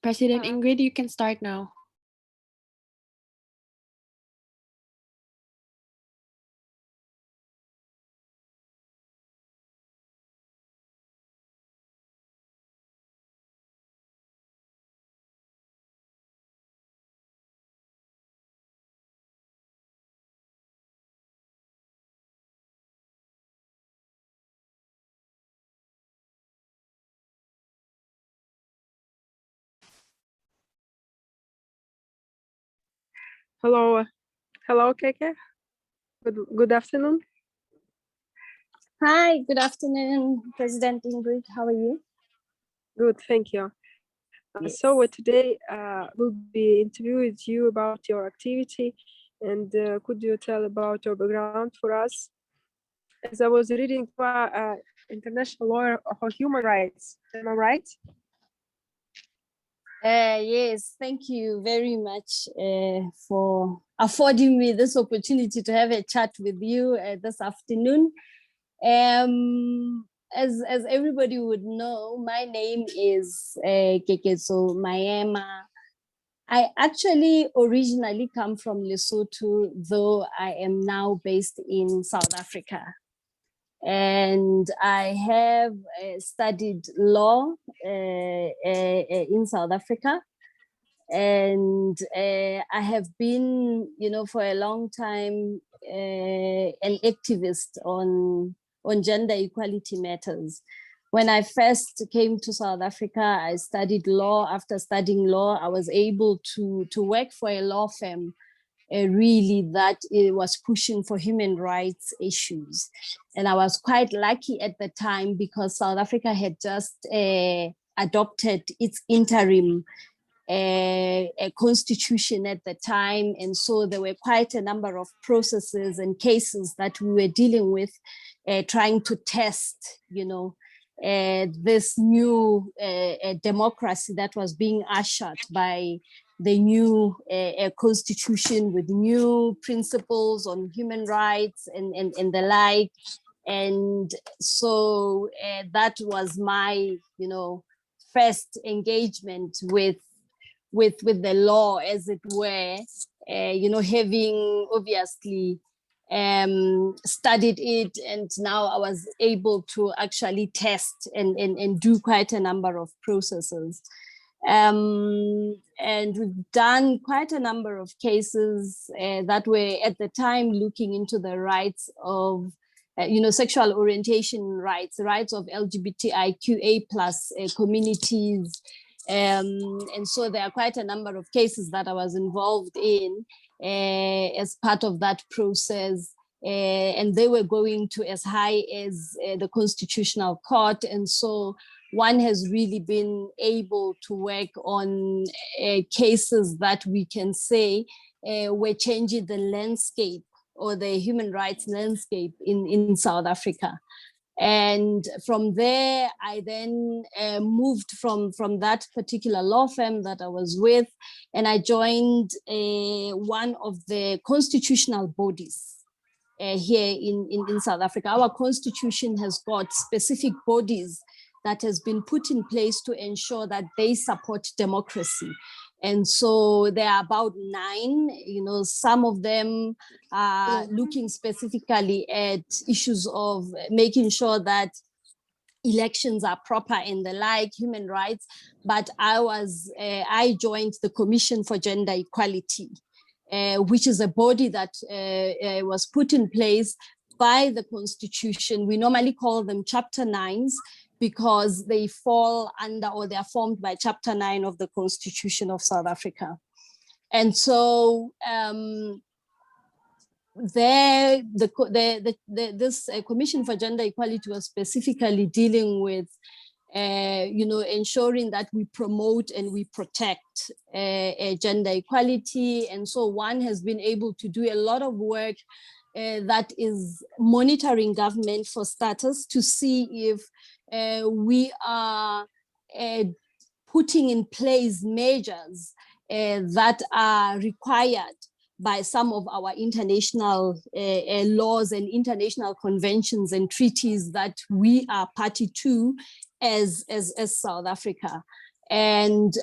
President Ingrida, you can start now. Hello, Keke. Good afternoon. Hi, good afternoon, President Ingrid. How are you? Good, thank you. Yes. So today we'll be interviewing you about your activity, and could you tell about your background for us? As I was reading, international lawyer for human rights. Am I right? Yes, thank you very much for affording me this opportunity to have a chat with you this afternoon. As everybody would know, my name is Keketso Maema. I actually originally come from Lesotho, though I am now based in South Africa. And I have studied law in South Africa. And I have been, for a long time, an activist on gender equality matters. When I first came to South Africa, I studied law. After studying law, I was able to work for a law firm really that it was pushing for human rights issues. And I was quite lucky at the time because South Africa had just adopted its interim a constitution at the time. And so there were quite a number of processes and cases that we were dealing with, trying to test, this new democracy that was being ushered by the new constitution with new principles on human rights and the like. And so that was my, first engagement with the law, as it were, having obviously studied it, and now I was able to actually test and do quite a number of processes. And we've done quite a number of cases that were at the time looking into the rights of sexual orientation rights of LGBTIQA plus communities. And so there are quite a number of cases that I was involved in as part of that process. And they were going to as high as the Constitutional Court. And so one has really been able to work on cases that we can say were changing the landscape or the human rights landscape in South Africa. And from there, I then moved from that particular law firm that I was with, and I joined one of the constitutional bodies here in South Africa. Our constitution has got specific bodies that has been put in place to ensure that they support democracy. And so there are about 9, some of them are looking specifically at issues of making sure that elections are proper and the like, human rights. But I joined the Commission for Gender Equality, which is a body that was put in place by the Constitution. We normally call them Chapter 9s, because they fall under, or they are formed by Chapter 9 of the Constitution of South Africa. And so this Commission for Gender Equality was specifically dealing with ensuring that we promote and we protect gender equality. And so one has been able to do a lot of work that is monitoring government, for starters, to see if we are putting in place measures that are required by some of our international laws and international conventions and treaties that we are party to as South Africa. and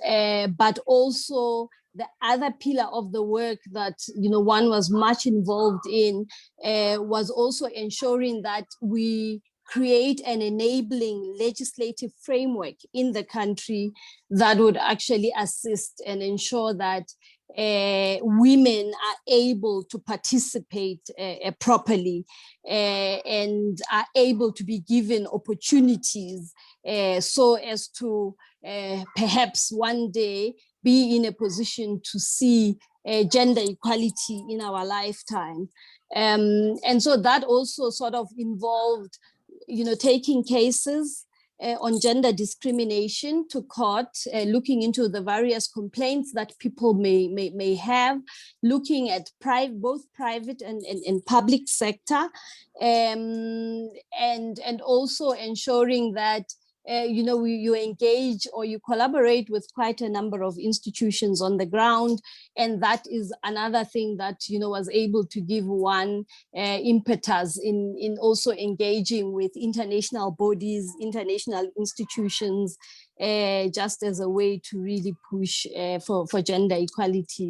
but also the other pillar of the work that one was much involved in was also ensuring that we create an enabling legislative framework in the country that would actually assist and ensure that women are able to participate properly and are able to be given opportunities so as to perhaps one day be in a position to see gender equality in our lifetime. And so that also sort of involved taking cases on gender discrimination to court, looking into the various complaints that people may have, looking at both private and public sector, and also ensuring that you engage or you collaborate with quite a number of institutions on the ground. And that is another thing that, was able to give one impetus in also engaging with international bodies, international institutions, just as a way to really push for gender equality.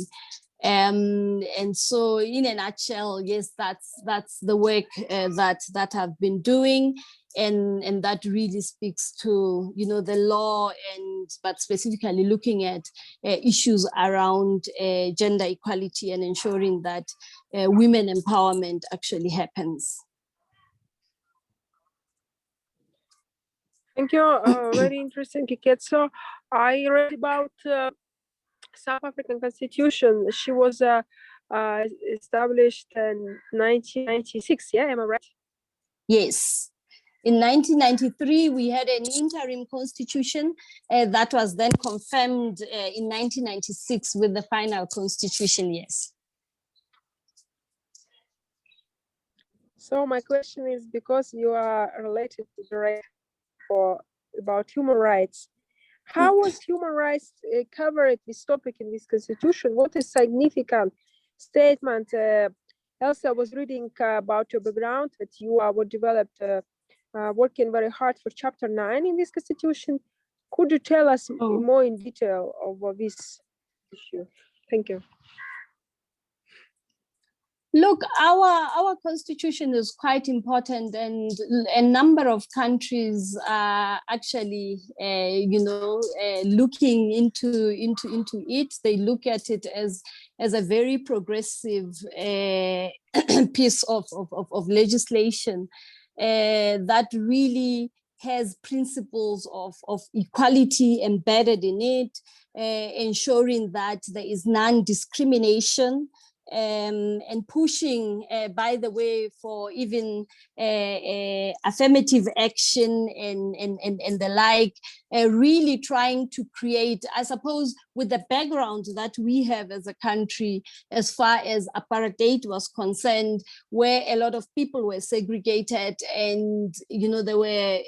And so in a nutshell, yes, that's the work that I've been doing. And that really speaks to, the law but specifically looking at issues around gender equality and ensuring that women empowerment actually happens. Thank you. Very interesting, Keketso. I read about South African Constitution. She was established in 1996. Yeah, am I right? Yes. In 1993, we had an interim constitution that was then confirmed in 1996 with the final constitution, yes. So my question is, because you are related to the right about human rights, how was human rights covered this topic in this constitution? What is significant statement? Elsa was reading about your background, that you were developed working very hard for Chapter 9 in this constitution. Could you tell us more in detail of this issue? Thank you. Look, our constitution is quite important, and a number of countries are actually, looking into it. They look at it as a very progressive piece of legislation that really has principles of equality embedded in it, ensuring that there is non-discrimination, and pushing, by the way, for even affirmative action and the like, really trying to create, I suppose, with the background that we have as a country, as far as apartheid was concerned, where a lot of people were segregated and, there were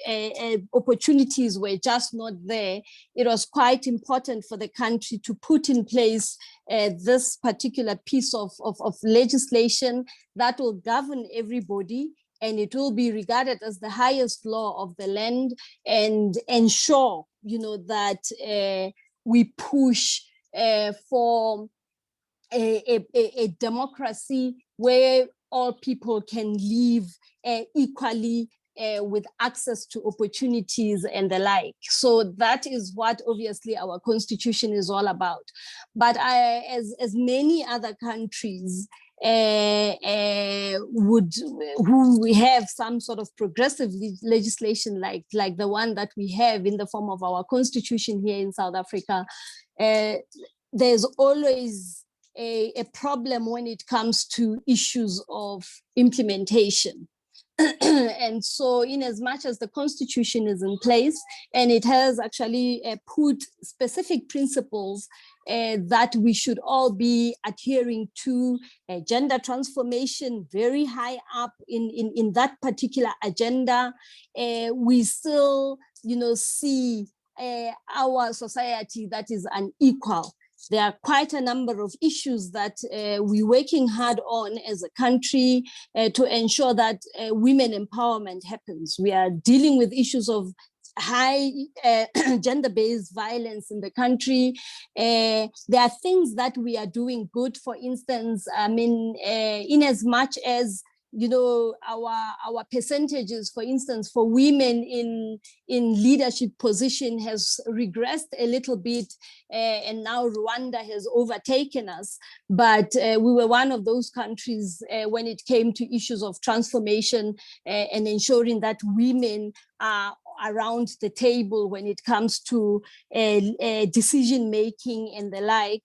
opportunities were just not there. It was quite important for the country to put in place this particular piece of legislation that will govern everybody, and it will be regarded as the highest law of the land, and ensure, that we push for a democracy where all people can live equally, with access to opportunities and the like. So that is what obviously our constitution is all about. But as many other countries who we have some sort of progressive legislation like the one that we have in the form of our constitution here in South Africa, there's always a problem when it comes to issues of implementation. And so in as much as the constitution is in place, and it has actually put specific principles that we should all be adhering to, gender transformation very high up in that particular agenda, we still, see our society that is unequal. There are quite a number of issues that we're working hard on as a country to ensure that women empowerment happens. We are dealing with issues of high gender-based violence in the country. There are things that we are doing good. For instance, I mean, in as much as our percentages, for instance, for women in leadership position has regressed a little bit, and now Rwanda has overtaken us. But we were one of those countries when it came to issues of transformation and ensuring that women are around the table when it comes to decision making and the like.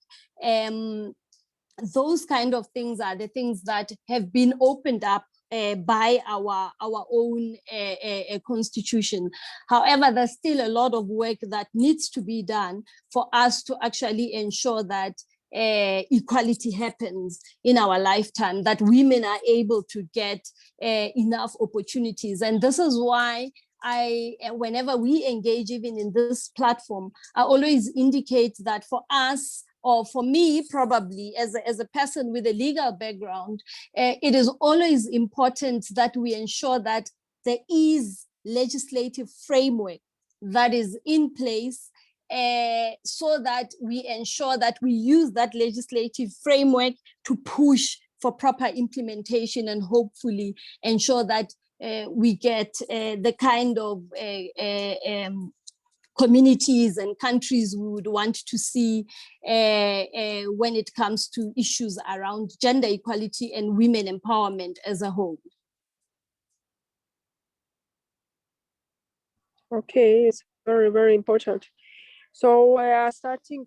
Those kind of things are the things that have been opened up by our own constitution. However, there's still a lot of work that needs to be done for us to actually ensure that equality happens in our lifetime, that women are able to get enough opportunities. And this is why whenever we engage even in this platform, I always indicate that for us, or for me, probably as a person with a legal background, it is always important that we ensure that there is legislative framework that is in place, so that we ensure that we use that legislative framework to push for proper implementation and hopefully ensure that we get the kind of communities and countries we would want to see when it comes to issues around gender equality and women empowerment as a whole. Okay, it's very, very important. So starting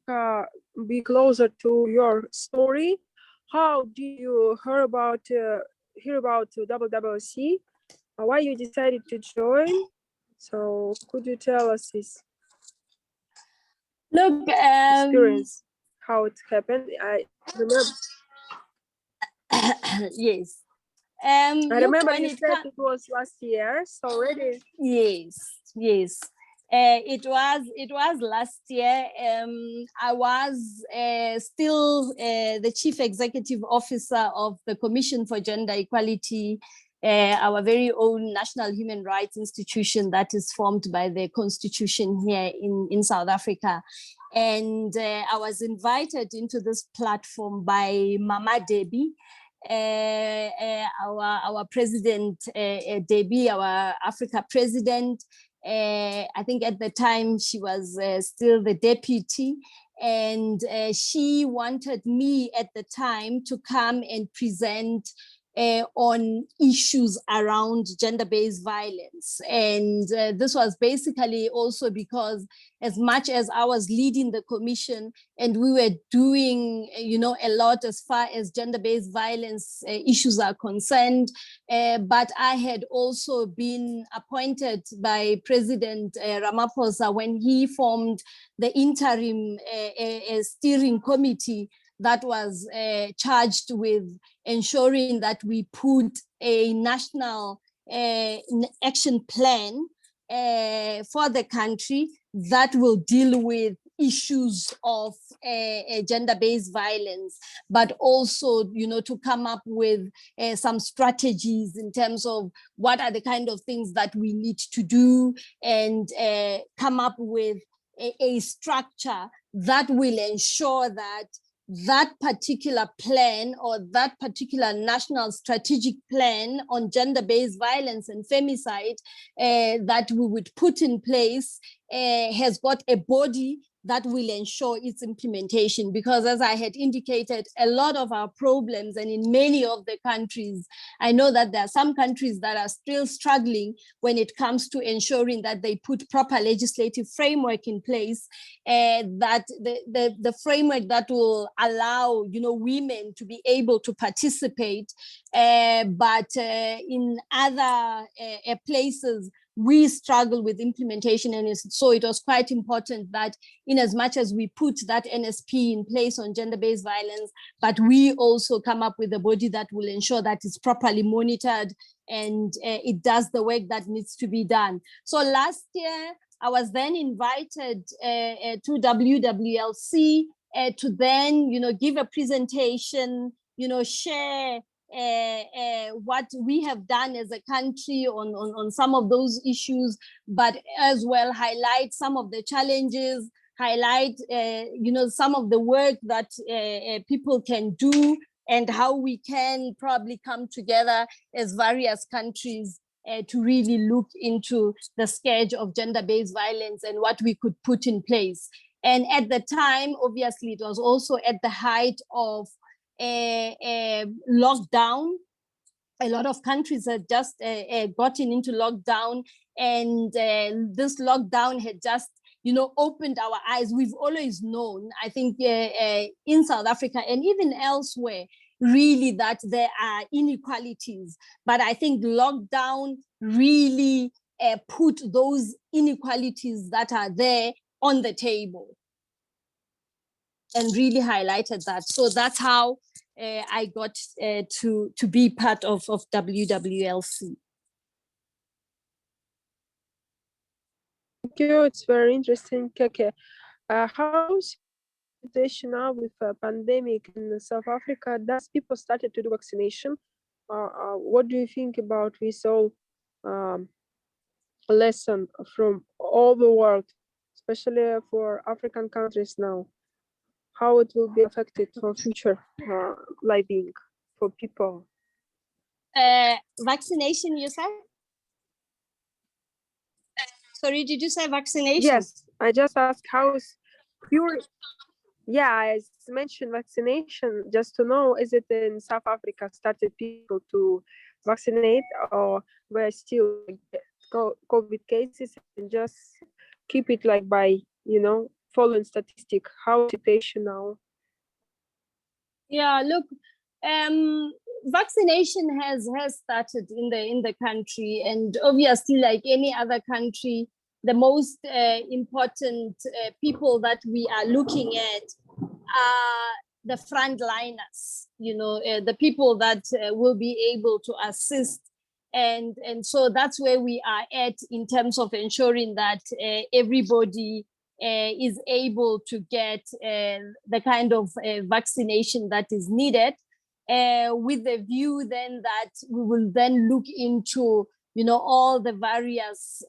be closer to your story, how did you hear about WWLC? Why you decided to join? So could you tell us this? Look, experience, how it happened. I remember. Yes. I remember you said it was last year, so already. Yes. It was last year. I was still the Chief Executive Officer of the Commission for Gender Equality, our very own national human rights institution that is formed by the Constitution here in South Africa. And I was invited into this platform by Mama Debbie, our president, Debbie, our Africa president. I think at the time she was still the deputy, and she wanted me at the time to come and present on issues around gender-based violence. And this was basically also because as much as I was leading the commission and we were doing, a lot as far as gender-based violence issues are concerned, but I had also been appointed by President Ramaphosa when he formed the interim steering committee that was charged with ensuring that we put a national action plan for the country that will deal with issues of gender-based violence, but also, to come up with some strategies in terms of what are the kind of things that we need to do, and come up with a structure that will ensure that that particular plan or that particular national strategic plan on gender-based violence and femicide that we would put in place has got a body that will ensure its implementation. Because as I had indicated, a lot of our problems, and in many of the countries, I know that there are some countries that are still struggling when it comes to ensuring that they put proper legislative framework in place, that the framework that will allow, women to be able to participate, but in other places, we struggle with implementation. And so it was quite important that in as much as we put that NSP in place on gender-based violence, but we also come up with a body that will ensure that it's properly monitored and it does the work that needs to be done. So last year, I was then invited to WWLC to then, give a presentation, share what we have done as a country on some of those issues, but as well highlight some of the challenges, highlight some of the work that people can do, and how we can probably come together as various countries to really look into the scourge of gender-based violence and what we could put in place. And at the time, obviously, it was also at the height of a lockdown. A lot of countries had just gotten into lockdown, and this lockdown had just opened our eyes. We've always known, I think, in South Africa and even elsewhere, really, that there are inequalities. But I think lockdown really put those inequalities that are there on the table and really highlighted that. So that's how I got to be part of WWLC. Thank you. It's very interesting, Keke. How's the situation now with a pandemic in South Africa? Does people started to do vaccination? What do you think about this all lesson from all the world, especially for African countries now? How it will be affected for future living for people? Vaccination, you said? Sorry, did you say vaccination? Yes, I just asked how is pure. Yeah, I mentioned vaccination just to know, is it in South Africa started people to vaccinate, or we're still COVID cases and just keep it like by, following statistic? How situation now? Yeah, look, vaccination has started in the country, and obviously, like any other country, the most important people that we are looking at are the frontliners. The people that will be able to assist, and so that's where we are at in terms of ensuring that everybody is able to get the kind of vaccination that is needed, with the view then that we will then look into all the various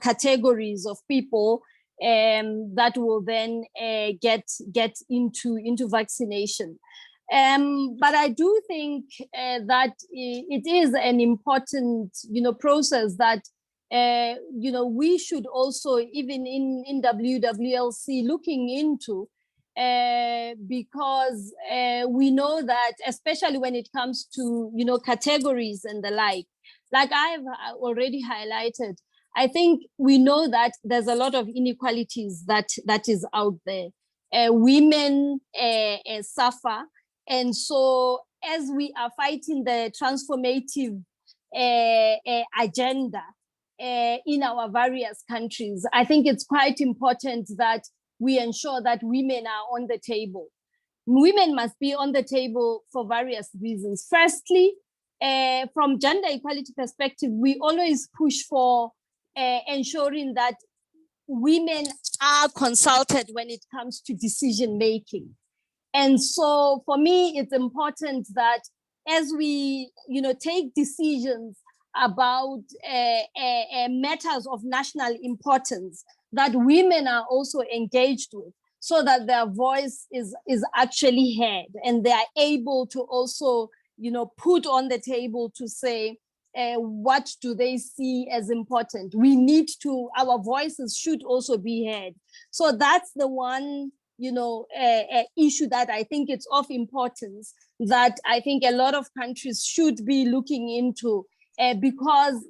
categories of people that will then get into vaccination. But I do think that it is an important process that we should also, even in WWLC, looking into, because we know that, especially when it comes to categories and the like I've already highlighted, I think we know that there's a lot of inequalities that is out there. Women suffer, and so as we are fighting the transformative agenda in our various countries, I think it's quite important that we ensure that women are on the table. Women must be on the table for various reasons. Firstly, from gender equality perspective, we always push for ensuring that women are consulted when it comes to decision making. And so for me, it's important that as we take decisions about matters of national importance, that women are also engaged with, so that their voice is actually heard, and they are able to also put on the table to say what do they see as important. We need to, our voices should also be heard. So that's the one issue that I think it's of importance, that I think a lot of countries should be looking into, because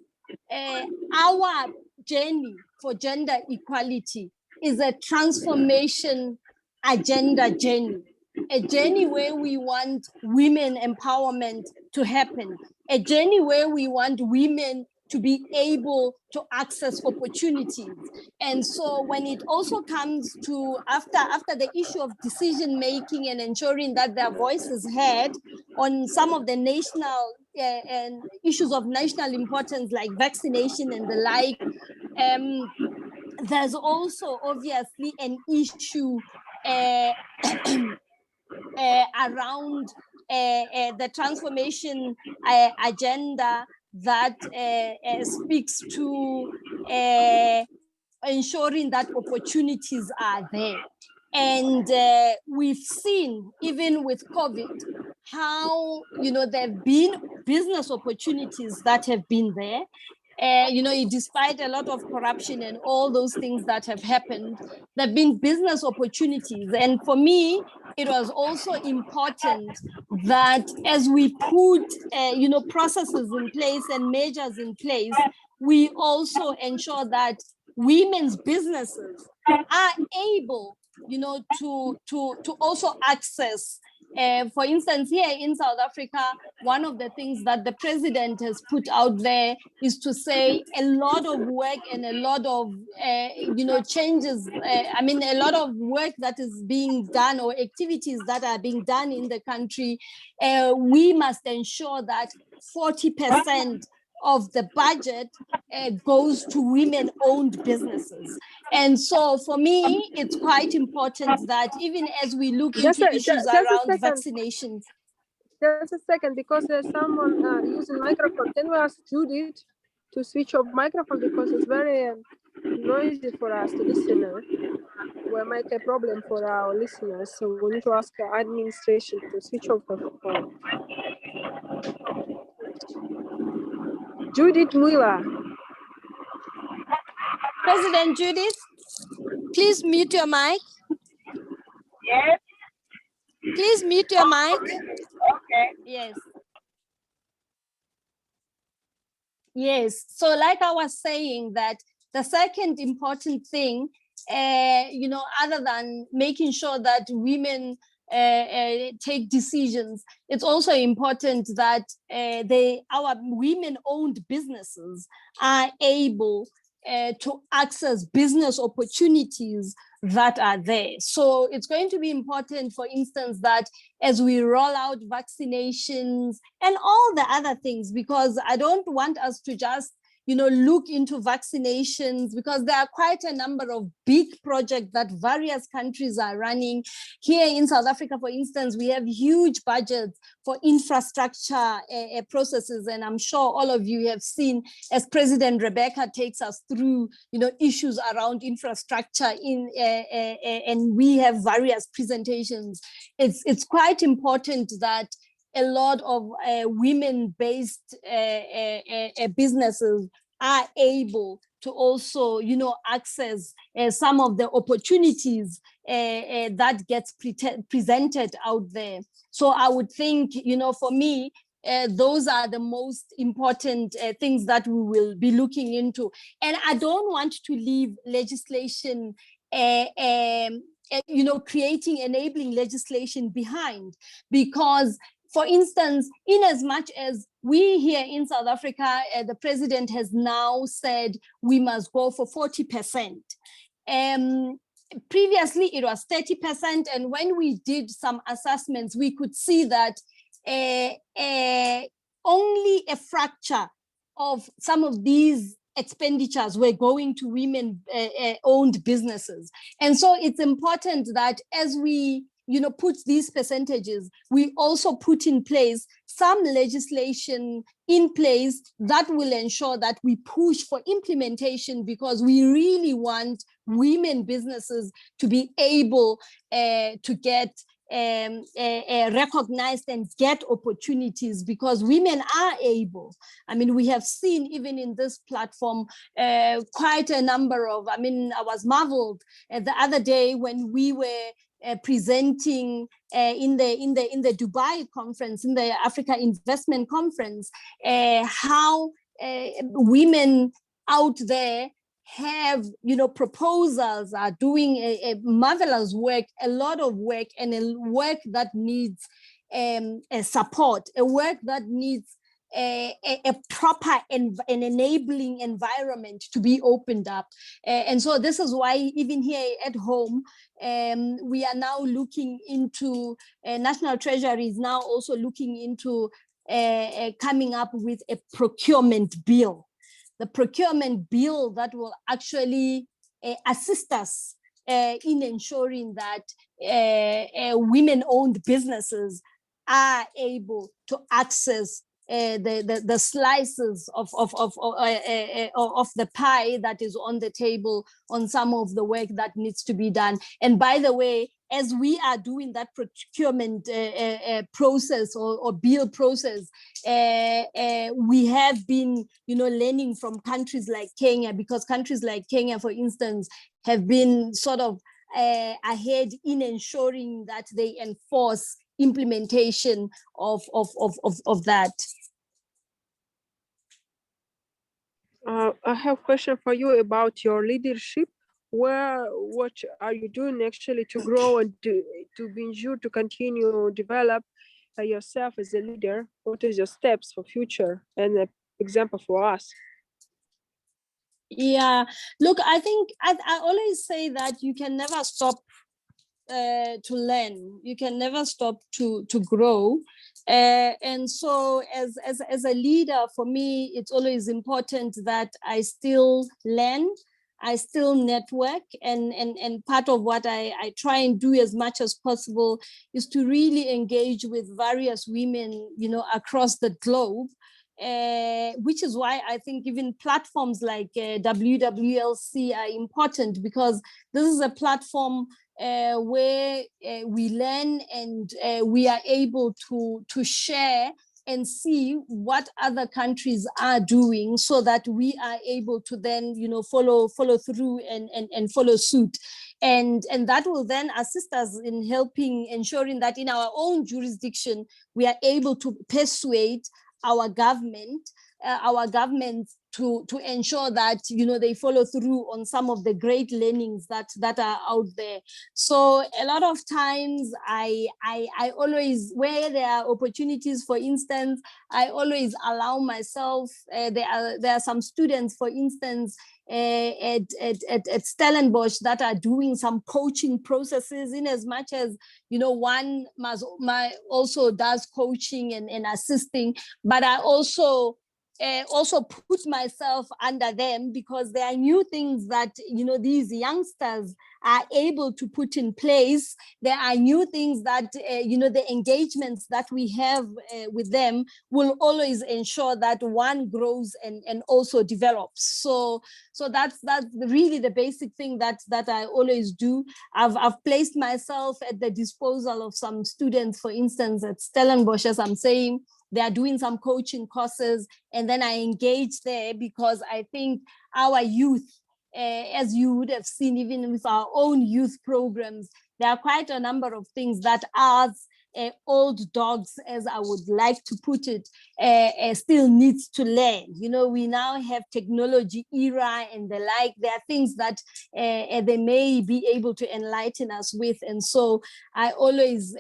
our journey for gender equality is a transformation agenda journey, a journey where we want women empowerment to happen, a journey where we want women to be able to access opportunities. And so when it also comes to after the issue of decision making and ensuring that their voice is heard on some of the national and issues of national importance like vaccination and the like, there's also obviously an issue around the transformation agenda that speaks to ensuring that opportunities are there. And we've seen, even with COVID, how, there have been business opportunities that have been there. Despite a lot of corruption and all those things that have happened, there have been business opportunities. And for me, it was also important that as we put, processes in place and measures in place, we also ensure that women's businesses are able, to also access. For instance, here in South Africa, one of the things that the president has put out there is to say a lot of work and a lot of, changes. A lot of work that is being done or activities that are being done in the country. We must ensure that 40% of the budget goes to women-owned businesses. And so for me, it's quite important that even as we look into issues around vaccinations. Just a second, because there's someone using microphone. Can we ask Judith to switch off microphone, because it's very noisy for us to listen. Will make a problem for our listeners. So we need to ask our administration to switch off the phone. Judith Mwila. President Judith, please mute your mic. Yes. Please mute your mic. Okay. Yes. Yes. So like I was saying, that the second important thing, other than making sure that women take decisions, it's also important that our women-owned businesses are able to access business opportunities that are there. So it's going to be important, for instance, that as we roll out vaccinations and all the other things, because I don't want us to just look into vaccinations, because there are quite a number of big projects that various countries are running. Here in South Africa, for instance, we have huge budgets for infrastructure processes. And I'm sure all of you have seen, as President Rebecca takes us through, issues around infrastructure and we have various presentations. It's quite important that a lot of women-based businesses are able to also, access some of the opportunities that gets presented out there. So I would think, for me, those are the most important things that we will be looking into. And I don't want to leave legislation creating enabling legislation behind, because, for instance, in as much as we here in South Africa, the president has now said we must go for 40%. Previously, it was 30%. And when we did some assessments, we could see that only a fracture of some of these expenditures were going to women-owned businesses. And so it's important that as we put these percentages, we also put in place some legislation in place that will ensure that we push for implementation, because we really want women businesses to be able to get recognized and get opportunities, because women are able. We have seen even in this platform quite a number of, I was marveled the other day when we were presenting in the Dubai conference, in the Africa Investment Conference, how women out there have, proposals, are doing a marvelous work, a lot of work, and a work that needs support, a work that needs a proper and an enabling environment to be opened up. And so this is why even here at home, we are now looking into, National Treasury is now also looking into coming up with a procurement bill. The procurement bill that will actually assist us in ensuring that women-owned businesses are able to access the slices of the pie that is on the table on some of the work that needs to be done. And by the way, as we are doing that procurement process or bill process, we have been, learning from countries like Kenya, because countries like Kenya, for instance, have been sort of ahead in ensuring that they enforce implementation of that. I have a question for you about your leadership. What are you doing actually to grow and to be sure to continue develop yourself as a leader? What is your steps for future and an example for us? Yeah, look, I think I always say that you can never stop to learn. You can never stop to grow. And so as a leader, for me, it's always important that I still learn, I still network, and part of what I try and do as much as possible is to really engage with various women, across the globe. Which is why I think even platforms like WWLC are important, because this is a platform where we learn and we are able to share and see what other countries are doing, so that we are able to then follow through and follow suit, and that will then assist us in helping ensuring that in our own jurisdiction we are able to persuade our government to ensure that they follow through on some of the great learnings that are out there. So a lot of times I always, where there are opportunities, for instance, I always allow myself, there are some students, for instance, at Stellenbosch that are doing some coaching processes, in as much as one also does coaching and assisting, but I also put myself under them, because there are new things that these youngsters are able to put in place. There are new things that the engagements that we have with them will always ensure that one grows and also develops. So that's really the basic thing that I always do. I've placed myself at the disposal of some students, for instance, at Stellenbosch, as I'm saying. They are doing some coaching courses, and then I engage there, because I think our youth, as you would have seen even with our own youth programs, there are quite a number of things that us old dogs, as I would like to put it, still needs to learn. We now have technology era and the like. There are things that they may be able to enlighten us with. And so I always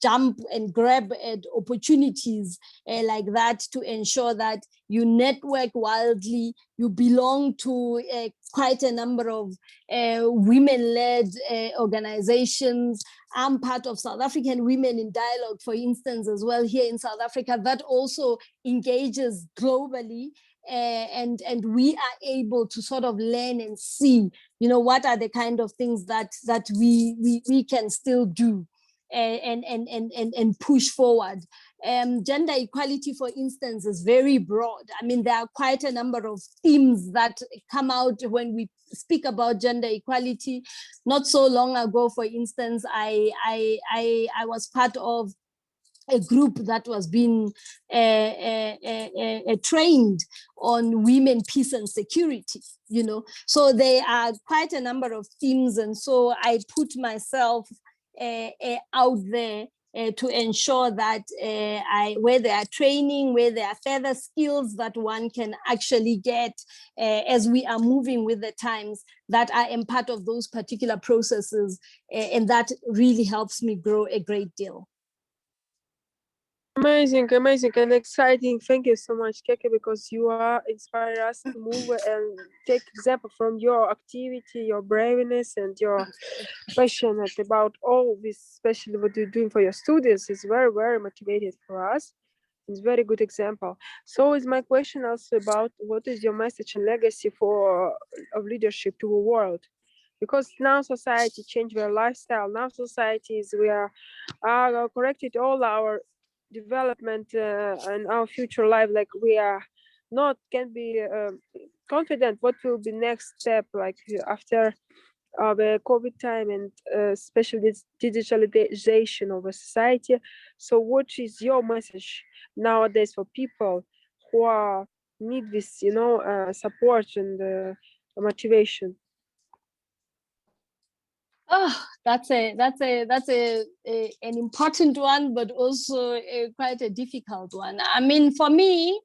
jump and grab at opportunities like that, to ensure that you network wildly, you belong to quite a number of women-led organizations. I'm part of South African Women in Dialogue, for instance, as well, here in South Africa, that also engages globally. And we are able to sort of learn and see, what are the kind of things that we can still do and push forward. Gender equality, for instance, is very broad. I mean, there are quite a number of themes that come out when we speak about gender equality. Not so long ago, for instance, I was part of a group that was being trained on women, peace and security, So there are quite a number of themes, and so I put myself out there to ensure that where there are training, where there are further skills that one can actually get as we are moving with the times, that I am part of those particular processes, and that really helps me grow a great deal. Amazing and exciting. Thank you so much, Keke, because you are inspire us to move and take example from your activity, your braveness, and your passionate about all this, especially what you're doing for your students. Is very, very motivated for us. It's very good example. So is my question also about what is your message and legacy of leadership to the world? Because now society changed their lifestyle. Now societies, we are corrected all our development and our future life, like we are not can be confident what will be next step, like after the COVID time, and especially this digitalization of a society. So what is your message nowadays for people who are need this, support and motivation? Oh, that's an important one, but also quite a difficult one. I mean, for me,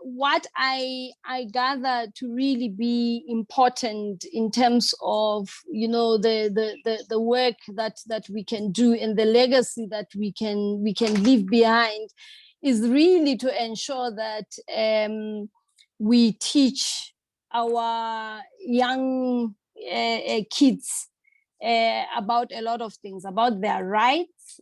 what I gather to really be important in terms of the work that we can do and the legacy that we can leave behind is really to ensure that we teach our young kids about a lot of things, about their rights.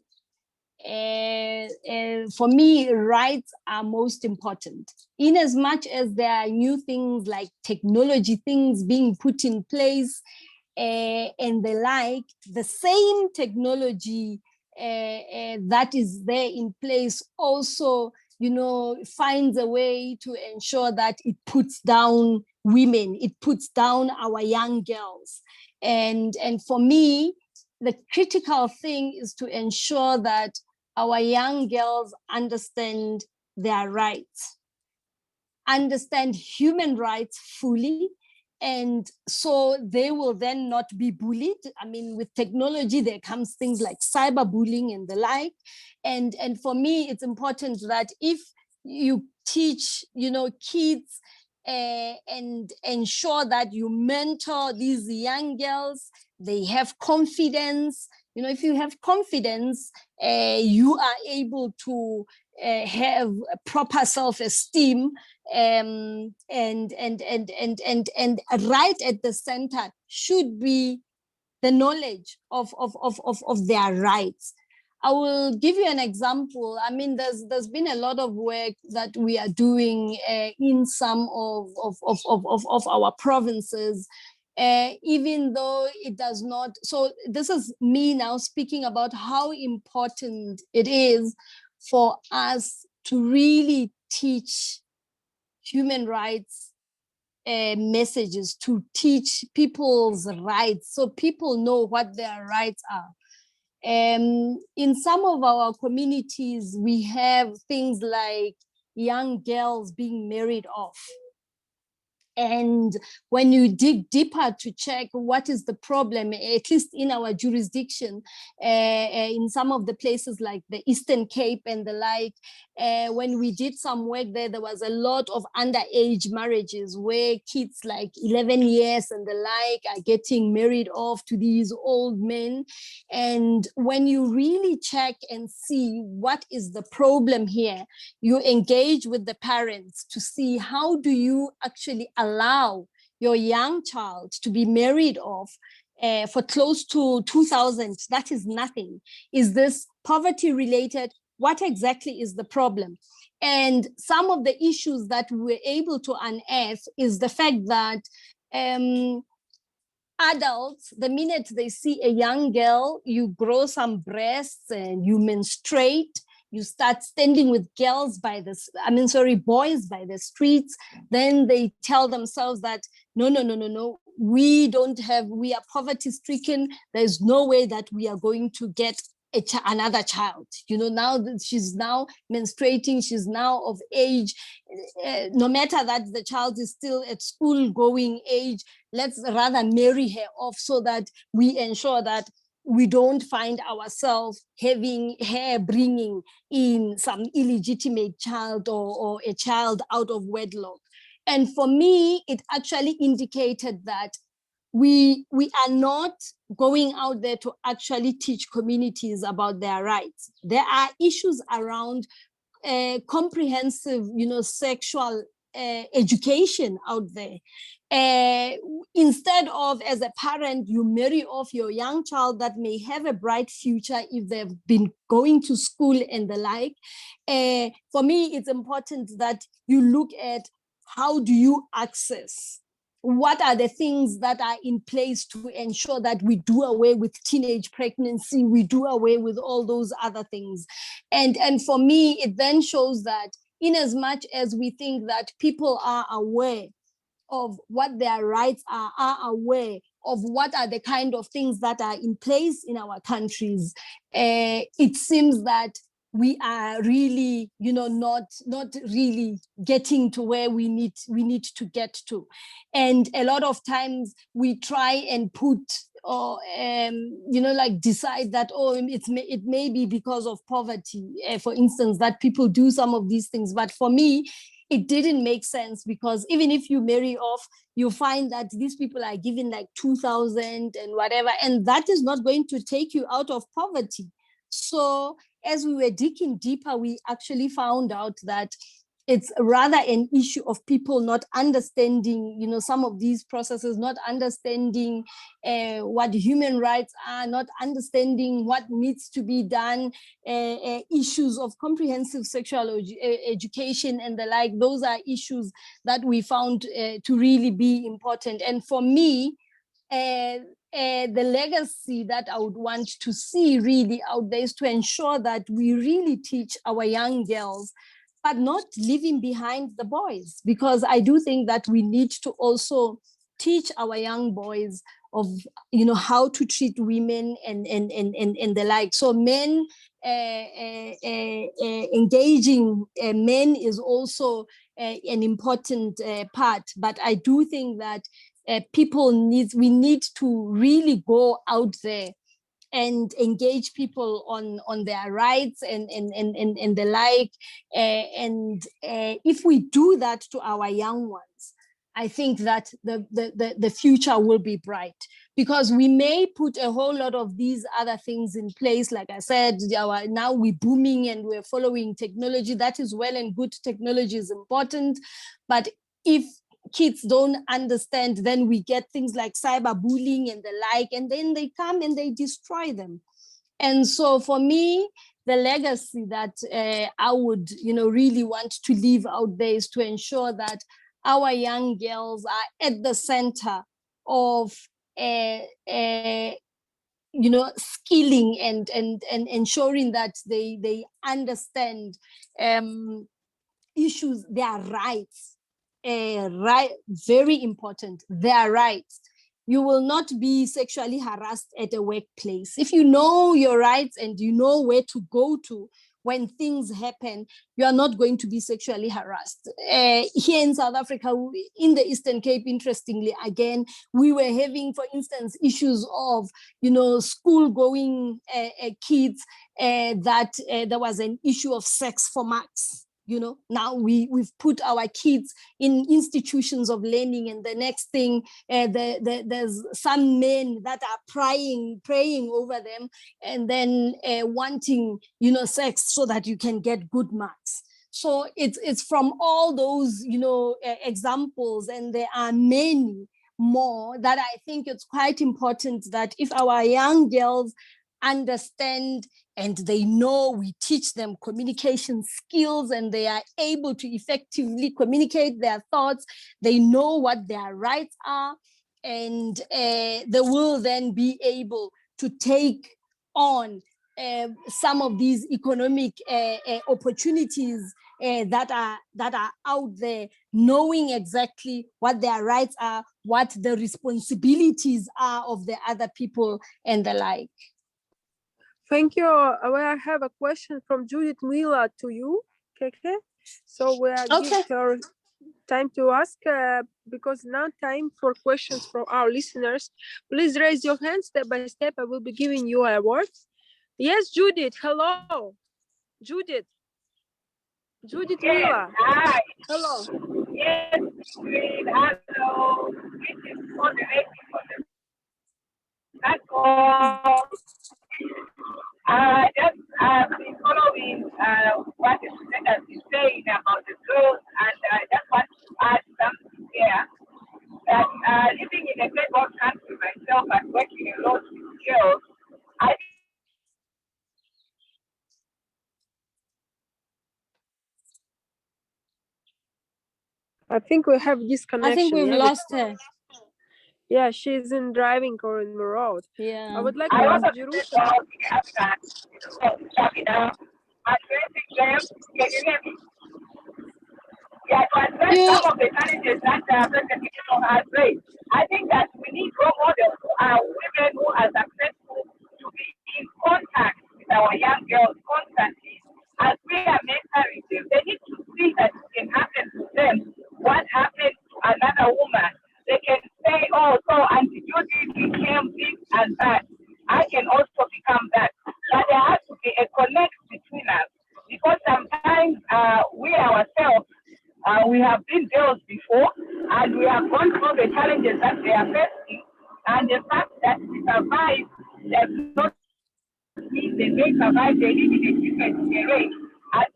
For me, rights are most important. In as much as there are new things like technology things being put in place and the like, the same technology that is there in place also, finds a way to ensure that it puts down women, it puts down our young girls. And for me, the critical thing is to ensure that our young girls understand their rights, understand human rights fully, and so they will then not be bullied. I mean, with technology, there comes things like cyberbullying and the like. And for me, it's important that if you teach, kids and ensure that you mentor these young girls, they have confidence. If you have confidence, you are able to have a proper self-esteem, and right at the center should be the knowledge of their rights. I will give you an example. I mean, there's been a lot of work that we are doing in some of our provinces, even though it does not. So this is me now speaking about how important it is for us to really teach human rights messages, to teach people's rights so people know what their rights are. In some of our communities, we have things like young girls being married off. And when you dig deeper to check what is the problem, at least in our jurisdiction, in some of the places like the Eastern Cape and the like, when we did some work there, there was a lot of underage marriages where kids like 11 years and the like are getting married off to these old men. And when you really check and see what is the problem here, you engage with the parents to see how do you actually allow your young child to be married off for close to 2,000. That is nothing. Is this poverty related? What exactly is the problem? And some of the issues that we're able to unearth is the fact that adults, the minute they see a young girl, you grow some breasts and you menstruate, you start standing with boys by the streets, then they tell themselves that, no, we are poverty stricken. There's no way that we are going to get another child. Now that she's now menstruating, she's now of age, no matter that the child is still at school going age, let's rather marry her off so that we ensure that we don't find ourselves bringing in some illegitimate child or a child out of wedlock. And for me, it actually indicated that we are not going out there to actually teach communities about their rights. There are issues around comprehensive, sexual education out there. Instead of, as a parent, you marry off your young child that may have a bright future if they've been going to school and the like. For me, it's important that you look at how do you access what are the things that are in place to ensure that we do away with teenage pregnancy, we do away with all those other things. And for me, it then shows that in as much as we think that people are aware of what their rights are aware of what are the kind of things that are in place in our countries, it seems that we are really, not really getting to where we need to get to. And a lot of times we try and put, or decide that, it may be because of poverty, for instance, that people do some of these things. But for me, it didn't make sense, because even if you marry off, you find that these people are given like 2,000 and whatever, and that is not going to take you out of poverty. So as we were digging deeper, we actually found out that it's rather an issue of people not understanding, some of these processes, not understanding what human rights are, not understanding what needs to be done, issues of comprehensive sexual education and the like. Those are issues that we found to really be important. And for me, the legacy that I would want to see really out there is to ensure that we really teach our young girls, but not leaving behind the boys, because I do think that we need to also teach our young boys of, how to treat women and the like. So men, engaging men is also an important part, but I do think that we need to really go out there and engage people on their rights and the like. And if we do that to our young ones, I think that the future will be bright, because we may put a whole lot of these other things in place. Like I said, now we're booming and we're following technology. That is well and good. Technology is important. But if kids don't understand, then we get things like cyberbullying and the like, and then they come and they destroy them. And so for me, the legacy that I would, really want to leave out there is to ensure that our young girls are at the center of, skilling and ensuring that they understand issues, their rights. Right, very important, their rights. You will not be sexually harassed at a workplace. If you know your rights and you know where to go to when things happen, you are not going to be sexually harassed. Here in South Africa, in the Eastern Cape, interestingly, again, we were having, for instance, issues of, school-going kids, that there was an issue of sex for marks. Now we've put our kids in institutions of learning, and the next thing, there's some men that are praying over them, and then wanting, sex so that you can get good marks. So it's from all those, examples, and there are many more that I think it's quite important that if our young girls understand and they know, we teach them communication skills and they are able to effectively communicate their thoughts, they know what their rights are, and they will then be able to take on some of these economic opportunities that are out there, knowing exactly what their rights are, what the responsibilities are of the other people and the like. Thank you. I have a question from Judith Mwila to you, Keke. So we are giving her time to ask, because now time for questions from our listeners. Please raise your hand step by step. I will be giving you a word. Yes, Judith. Hello, Judith. Judith Mwila. Hi. Hello. Yes, great. Hello. This is moderating for the platform. Just been following what the students is saying about the growth, and I just want to add something here. That living in a third world country myself and working a lot with girls, I think we have disconnection. I think we've lost her. Yeah, she's in driving or in the road. Yeah. I would like to I ask also Jerusha. addressing them. Can you hear me? Yeah, to address You, some of the challenges that President Keketso has raised. I think that we need role models who are women who are successful to be in contact with our young girls constantly. As we are mentoring them, they need to see that it can happen to them. What happened to another woman? They can say, oh, so Auntie Judith became this and that. I can also become that. But there has to be a connect between us. Because sometimes we ourselves, we have been girls before, and we have gone through the challenges that they are facing. And the fact that we survive does not mean they may survive. They live in a different terrain. And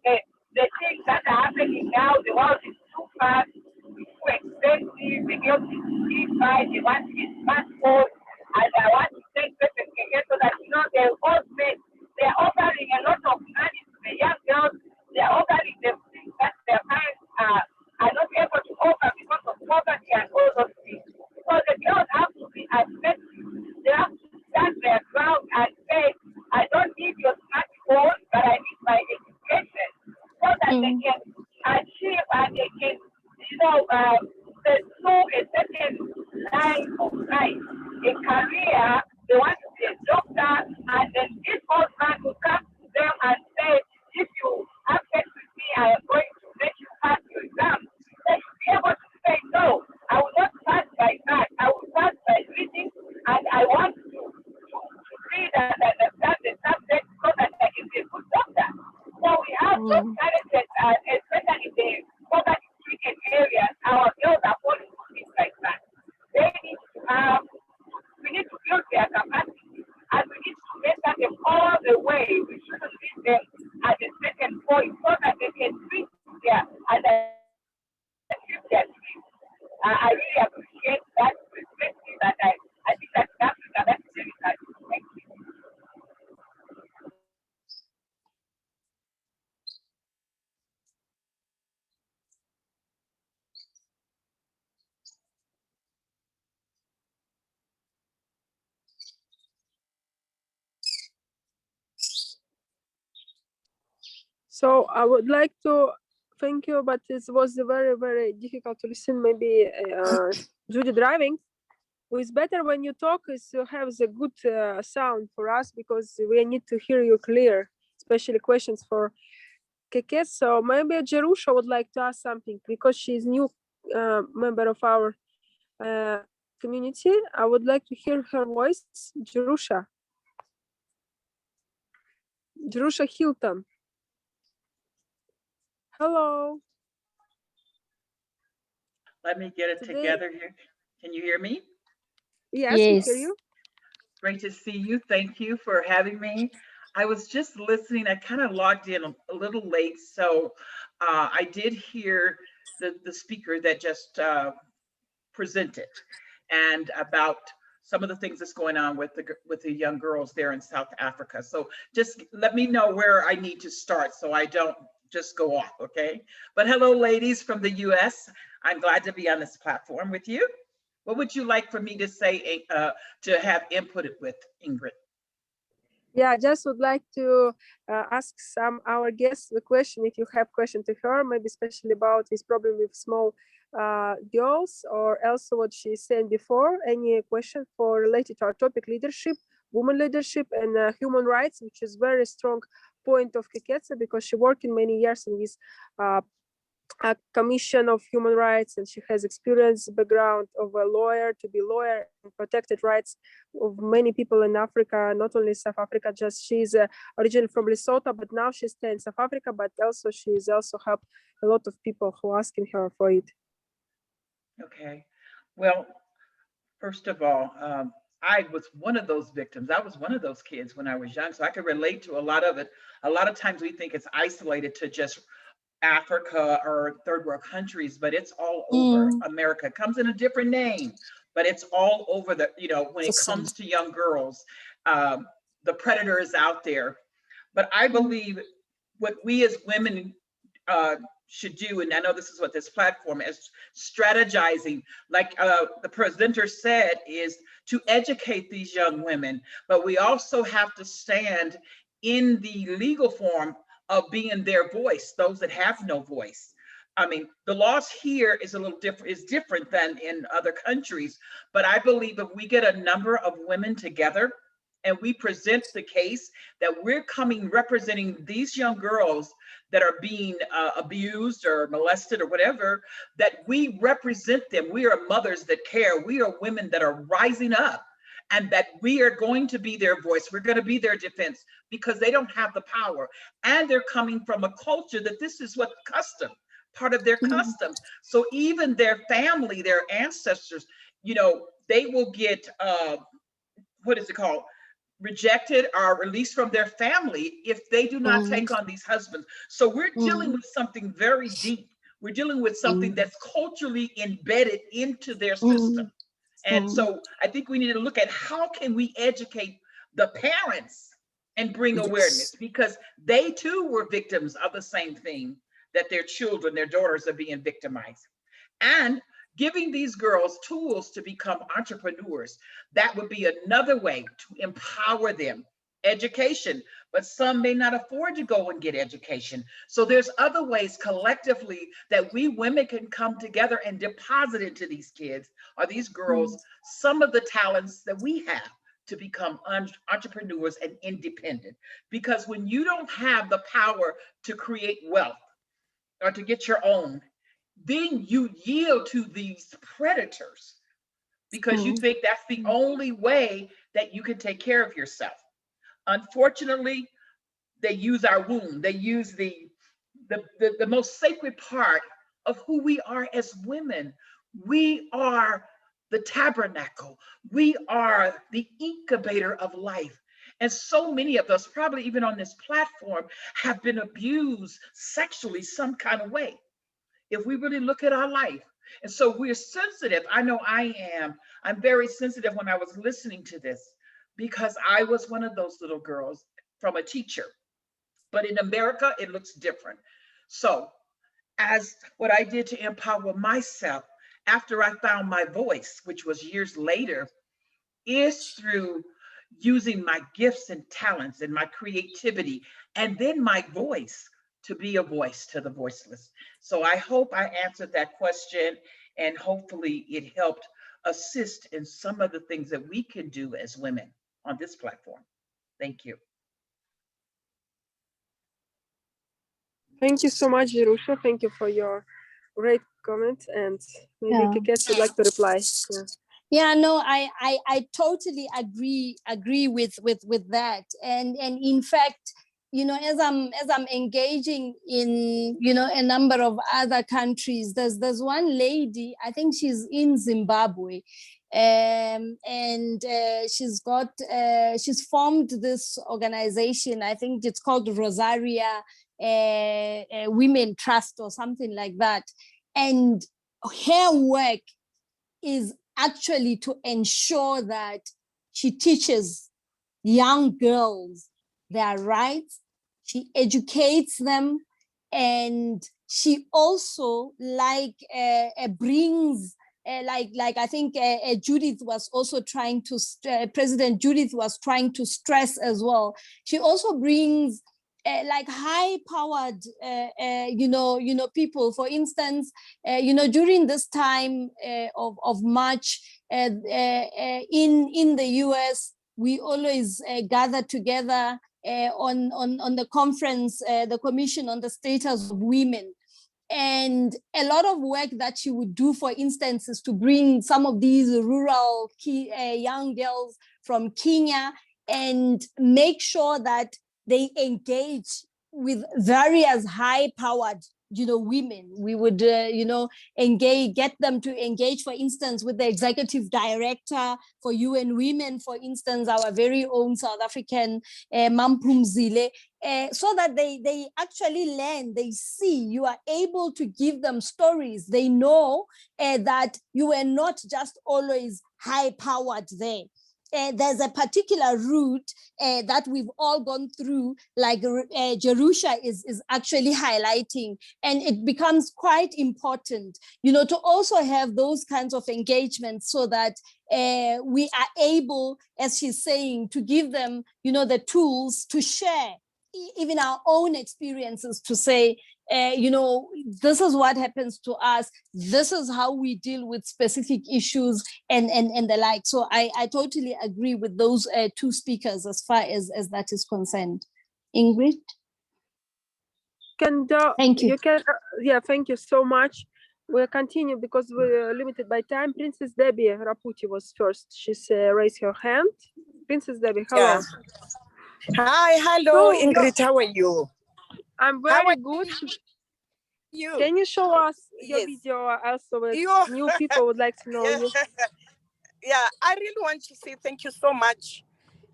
the things that are happening now, the world is too fast, it's too expensive. The girls need to live by, they want to get smartphones. And I want to say, President Keketso, that they're offering a lot of money to the young girls. They're offering them things that their parents are not able to offer because of poverty and all those things. So the girls have to be accepted. They have to stand their ground and say, I don't need your smartphone, but I need my education, so that they can achieve and they can, pursue a certain line of life, a career. They want to be a doctor, and then this old man will come to them and say, if you have sex with me, I am going to make you pass your exam. They should be able to say, no, I will not pass by that. I will pass by reading, and I want to read and understand the subject so that I can be a good doctor. So we have those challenges, especially the poverty-stricken areas. Our girls are falling for things like that. They need to have, we need to build their capacity, and we need to mentor them all the way. We shouldn't leave them at a certain point so that they can reach there and achieve their dreams. I really appreciate that perspective, and I think that's Africa. That's very nice. Thank you. So I would like to thank you, but it was very, very difficult to listen. Maybe Judy driving. It's better when you talk is to have the good sound for us, because we need to hear you clear, especially questions for Keketso. So maybe Jerusha would like to ask something, because she's new member of our community. I would like to hear her voice. Jerusha Hilton. Hello. Let me get it together here. Can you hear me? Yes, we hear you. Great to see you. Thank you for having me. I was just listening. I kind of logged in a little late, so I did hear the speaker that just presented, and about some of the things that's going on with the young girls there in South Africa. So just let me know where I need to start so I don't just go off, okay? But hello, ladies from the US. I'm glad to be on this platform with you. What would you like for me to say to have inputted with, Ingrid? Yeah, I just would like to ask our guests the question, if you have question to her, maybe especially about this problem with small girls, or also what she said before. Any question for related to our topic, leadership, women leadership, and human rights, which is very strong point of Keketso, because she worked in many years in this a Commission of Human Rights, and she has experience background of a lawyer, to be lawyer and protected rights of many people in Africa, not only South Africa. Just she's originally from Lesotho, but now she stays in South Africa. But also she's also helped a lot of people who are asking her for it. Okay, well, first of all, I was one of those victims. I was one of those kids when I was young, so I could relate to a lot of it. A lot of times we think it's isolated to just Africa or third world countries, but it's all over America. It comes in a different name, but it's all over the, when it comes to young girls, the predator is out there. But I believe what we as women should do, and I know this is what this platform is strategizing, like the presenter said, is to educate these young women, but we also have to stand in the legal form of being their voice, those that have no voice. I mean, the laws here is a little different, is different than in other countries, but I believe if we get a number of women together and we present the case that we're coming representing these young girls that are being abused or molested or whatever, that we represent them. We are mothers that care. We are women that are rising up, and that we are going to be their voice. We're going to be their defense, because they don't have the power. And they're coming from a culture that this is what custom, part of their custom. So even their family, their ancestors, you know, they will get, what is it called? Rejected or released from their family if they do not take on these husbands. So we're dealing with something very deep. We're dealing with something that's culturally embedded into their system. And so I think we need to look at how can we educate the parents and bring awareness, because they too were victims of the same thing, that their children, their daughters are being victimized. And giving these girls tools to become entrepreneurs, that would be another way to empower them. Education, but some may not afford to go and get education. So there's other ways collectively that we women can come together and deposit into these kids or these girls some of the talents that we have to become entrepreneurs and independent. Because when you don't have the power to create wealth or to get your own, then you yield to these predators because you think that's the only way that you can take care of yourself. Unfortunately, they use our womb. They use the most sacred part of who we are as women. We are the tabernacle. We are the incubator of life. And so many of us, probably even on this platform, have been abused sexually some kind of way, if we really look at our life. And so we're sensitive. I know I am. I'm very sensitive when I was listening to this, because I was one of those little girls from a teacher. But in America, it looks different. So as what I did to empower myself after I found my voice, which was years later, is through using my gifts and talents and my creativity, and then my voice, to be a voice to the voiceless. So I hope I answered that question, and hopefully it helped assist in some of the things that we can do as women on this platform. Thank you. Thank you so much, Jerusha. Thank you for your great comment. And maybe Keketso would like to reply. Yeah, no, I totally agree with that. And in fact, you know, as I'm engaging in, you know, a number of other countries, there's one lady, I think she's in Zimbabwe, and she's formed this organization. I think it's called Rosaria Women Trust or something like that. And her work is actually to ensure that she teaches young girls their rights, she educates them, and she also brings like I think Judith was also trying to President Judith was trying to stress as well. She also brings like high-powered, you know, people. For instance, you know, during this time of March in the US, we always gather together on the conference, the Commission on the Status of Women. And a lot of work that she would do, for instance, is to bring some of these rural young girls from Kenya and make sure that they engage with various high-powered, you know, women. We would, you know, get them to engage, for instance, with the executive director for UN Women, for instance, our very own South African Mampumzile, so that they actually learn, they see, you are able to give them stories. They know that you are not just always high-powered there. there's a particular route that we've all gone through, like Jerusha is actually highlighting, and it becomes quite important, you know, to also have those kinds of engagements so that we are able, as she's saying, to give them, you know, the tools to share even our own experiences, to say, you know, this is what happens to us, this is how we deal with specific issues and the like. So I totally agree with those two speakers as far as that is concerned. Ingrid? Thank you. Yeah, thank you so much. We'll continue because we're limited by time. Princess Debbie Raphuti was first. She's raised her hand. Princess Debbie, hello. Yeah. Hi, hello, Ingrid, how are you? I'm very good. You? Can you show us your video also? New people would like to know you. Yeah, I really want to say thank you so much.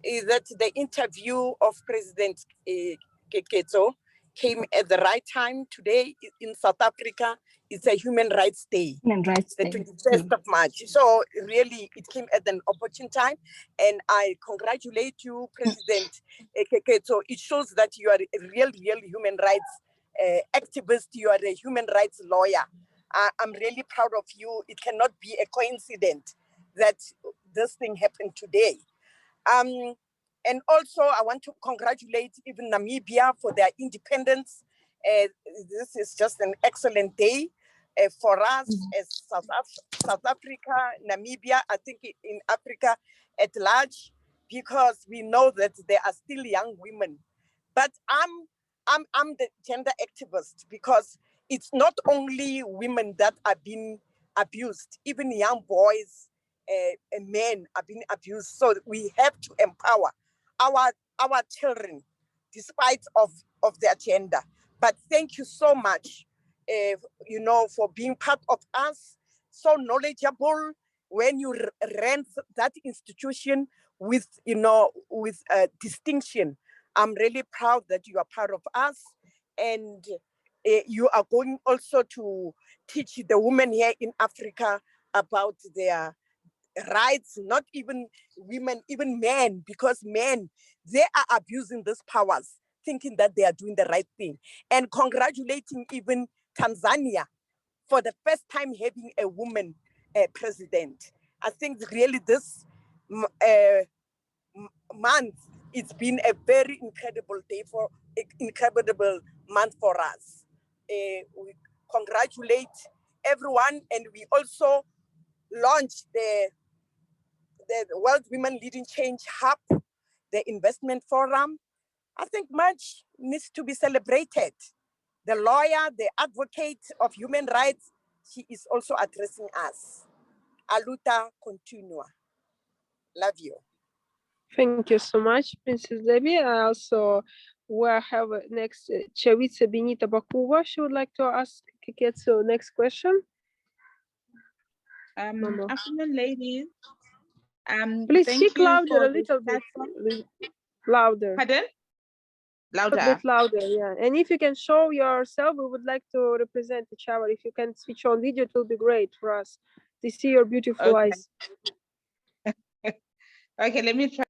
Is that the interview of President Keketso came at the right time. Today in South Africa, it's a Human Rights Day, the 21st of March. So really, it came at an opportune time. And I congratulate you, President Keketso. It shows that you are a real human rights activist. You are a human rights lawyer. I'm really proud of you. It cannot be a coincidence that this thing happened today. And also, I want to congratulate even Namibia for their independence. This is just an excellent day for us as South Africa, Namibia, I think in Africa at large, because we know that there are still young women. But I'm the gender activist because it's not only women that are being abused, even young boys and men are being abused. So we have to empower our children despite of their gender. But thank you so much, you know, for being part of us, so knowledgeable when you ran that institution with, you know, with distinction. I'm really proud that you are part of us, and you are going also to teach the women here in Africa about their rights, not even women, even men, because men, they are abusing these powers, thinking that they are doing the right thing. And congratulating even Tanzania for the first time having a woman president. I think really this month, it's been a very incredible month for us. We congratulate everyone, and we also launched the World Women Leading Change Hub, the investment forum. I think much needs to be celebrated. The lawyer, the advocate of human rights, she is also addressing us. Aluta continua. Love you. Thank you so much, Princess Debbie. I also will have next Chevitsa Benita Bakuva. She would like to ask Keketso next question. Afternoon, ladies. Please speak louder a little bit. Louder. Pardon? Louder. A bit louder, yeah. And if you can show yourself, we would like to represent each other. If you can switch on video, it will be great for us to see your beautiful eyes. Okay, let me try.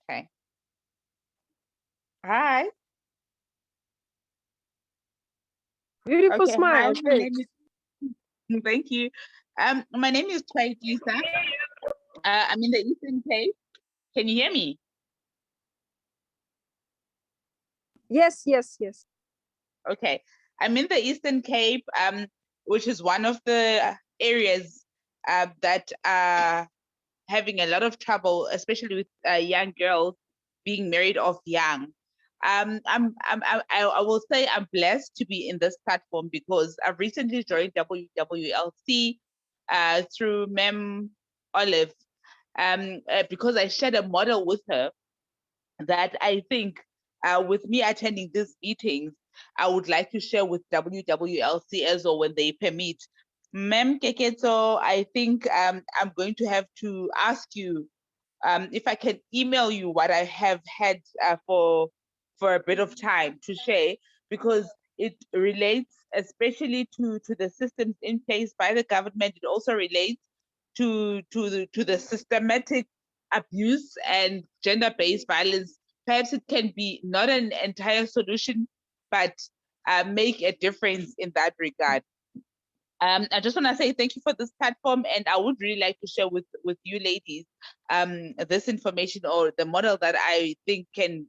Okay. Hi. Beautiful Okay, smile. hi, my name is, thank you. My name is Kwetsa. I'm in the Eastern Cape. Can you hear me? Yes. Okay, I'm in the Eastern Cape, which is one of the areas that are having a lot of trouble, especially with young girls being married off young. I will say I'm blessed to be in this platform because I've recently joined WWLC through Mem Olive, because I shared a model with her that I think with me attending these meetings, I would like to share with WWLC as well when they permit. Mem Keketso, I think I'm going to have to ask you if I can email you what I have had for a bit of time to share, because it relates especially to the systems in place by the government. It also relates to the systematic abuse and gender-based violence. Perhaps it can be not an entire solution, but make a difference in that regard. I just want to say thank you for this platform, and I would really like to share with you ladies this information or the model that I think can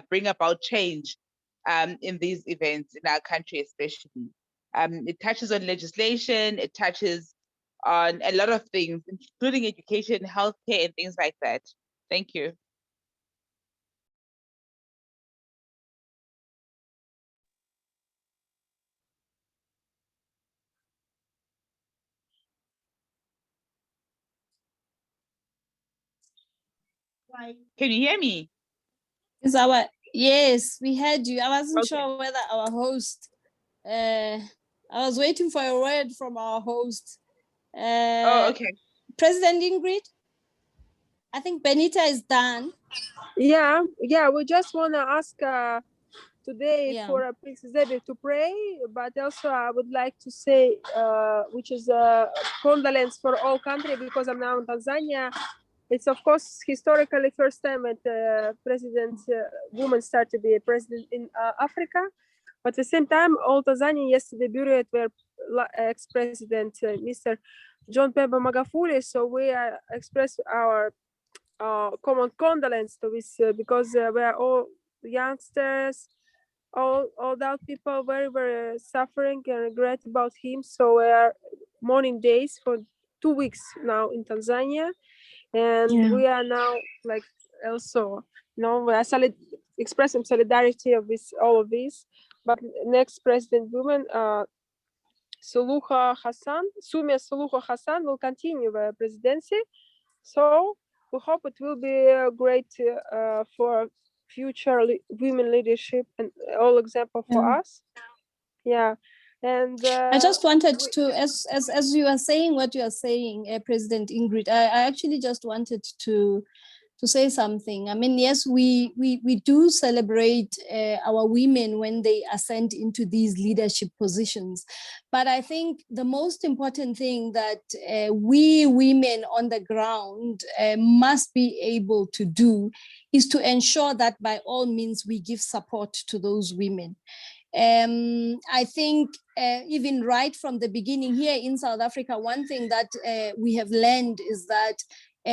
bring about change in these events in our country, especially. It touches on legislation, it touches on a lot of things, including education, healthcare, and things like that. Thank you. Can you hear me? Yes, we heard you. I wasn't Okay. sure whether our host, I was waiting for a word from our host. Oh, okay. President Ingrid, I think Benita is done. Yeah, we just want to ask today Yeah. for Princess Debbie to pray, but also I would like to say, which is condolence for all country, because I'm now in Tanzania. It's of course historically first time that president woman started to be a president in Africa, but at the same time, all Tanzania yesterday buried were ex-president Mr. John Pombe Magufuli. So we express our common condolence to this because we are all youngsters, all adult people, very, very suffering and regret about him. So we are mourning days for 2 weeks now in Tanzania, and we are now like also, we are expressing solidarity of this, all of this. But next president woman, Sumia Suluhu Hassan will continue the presidency. So we hope it will be great for future women leadership and all example for us. Yeah. And I just wanted to, as you are saying what you are saying, President Ingrid, I actually just wanted to say something. I mean, yes, we do celebrate our women when they ascend into these leadership positions. But I think the most important thing that we women on the ground must be able to do is to ensure that by all means we give support to those women. I think even right from the beginning here in South Africa, one thing that we have learned is that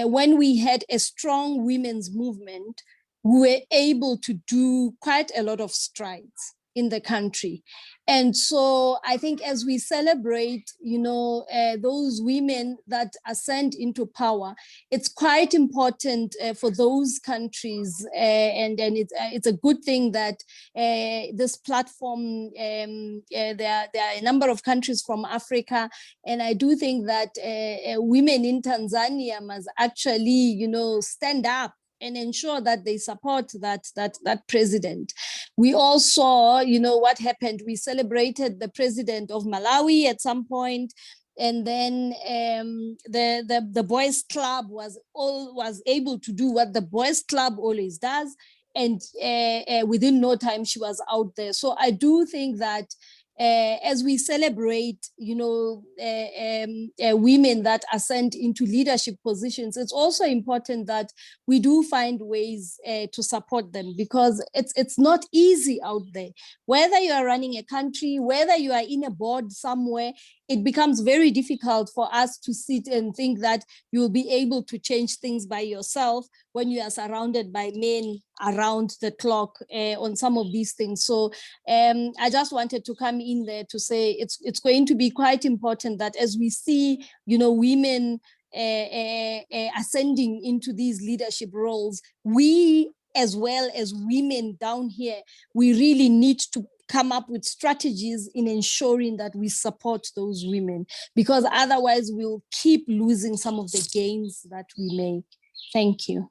when we had a strong women's movement, we were able to do quite a lot of strides in the country. And so I think as we celebrate, those women that ascend into power, it's quite important for those countries, and it's a good thing that this platform, there are a number of countries from Africa, and I do think that women in Tanzania must actually, stand up and ensure that they support that president. We all saw, what happened. We celebrated the president of Malawi at some point, and then the boys club was able to do what the boys club always does, and within no time she was out there. So I do think that as we celebrate, women that ascend into leadership positions, it's also important that we do find ways to support them, because it's not easy out there. Whether you are running a country, whether you are in a board somewhere, it becomes very difficult for us to sit and think that you will be able to change things by yourself when you are surrounded by men around the clock on some of these things. So I just wanted to come in there to say it's going to be quite important that as we see, women ascending into these leadership roles, we, as well as women down here, we really need to come up with strategies in ensuring that we support those women, because otherwise we'll keep losing some of the gains that we make. Thank you.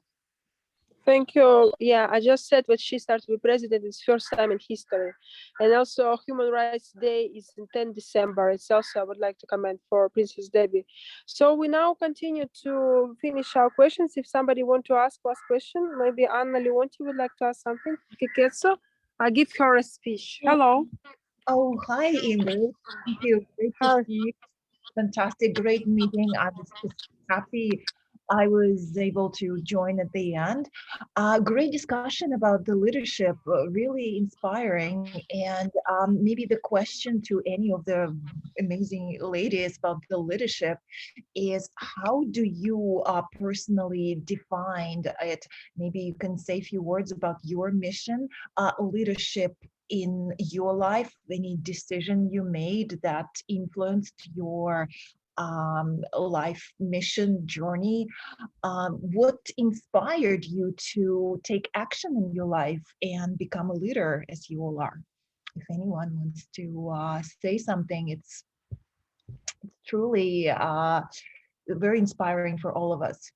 Thank you. Yeah, I just said when she started to be president, it's first time in history. And also Human Rights Day is in 10 December. It's also, I would like to comment for Princess Debbie. So we now continue to finish our questions. If somebody want to ask last question, maybe Anna Leonti would like to ask something. Keketso, I give her a speech. Hello. Oh, hi, Ingrid. Thank you. Great to Hi. see you. Fantastic, great meeting. I was just happy I was able to join at the end. Great discussion about the leadership, really inspiring. And maybe the question to any of the amazing ladies about the leadership is, how do you personally define it? Maybe you can say a few words about your mission, leadership in your life, any decision you made that influenced your life mission journey. What inspired you to take action in your life and become a leader as you all are? If anyone wants to say something, it's truly very inspiring for all of us.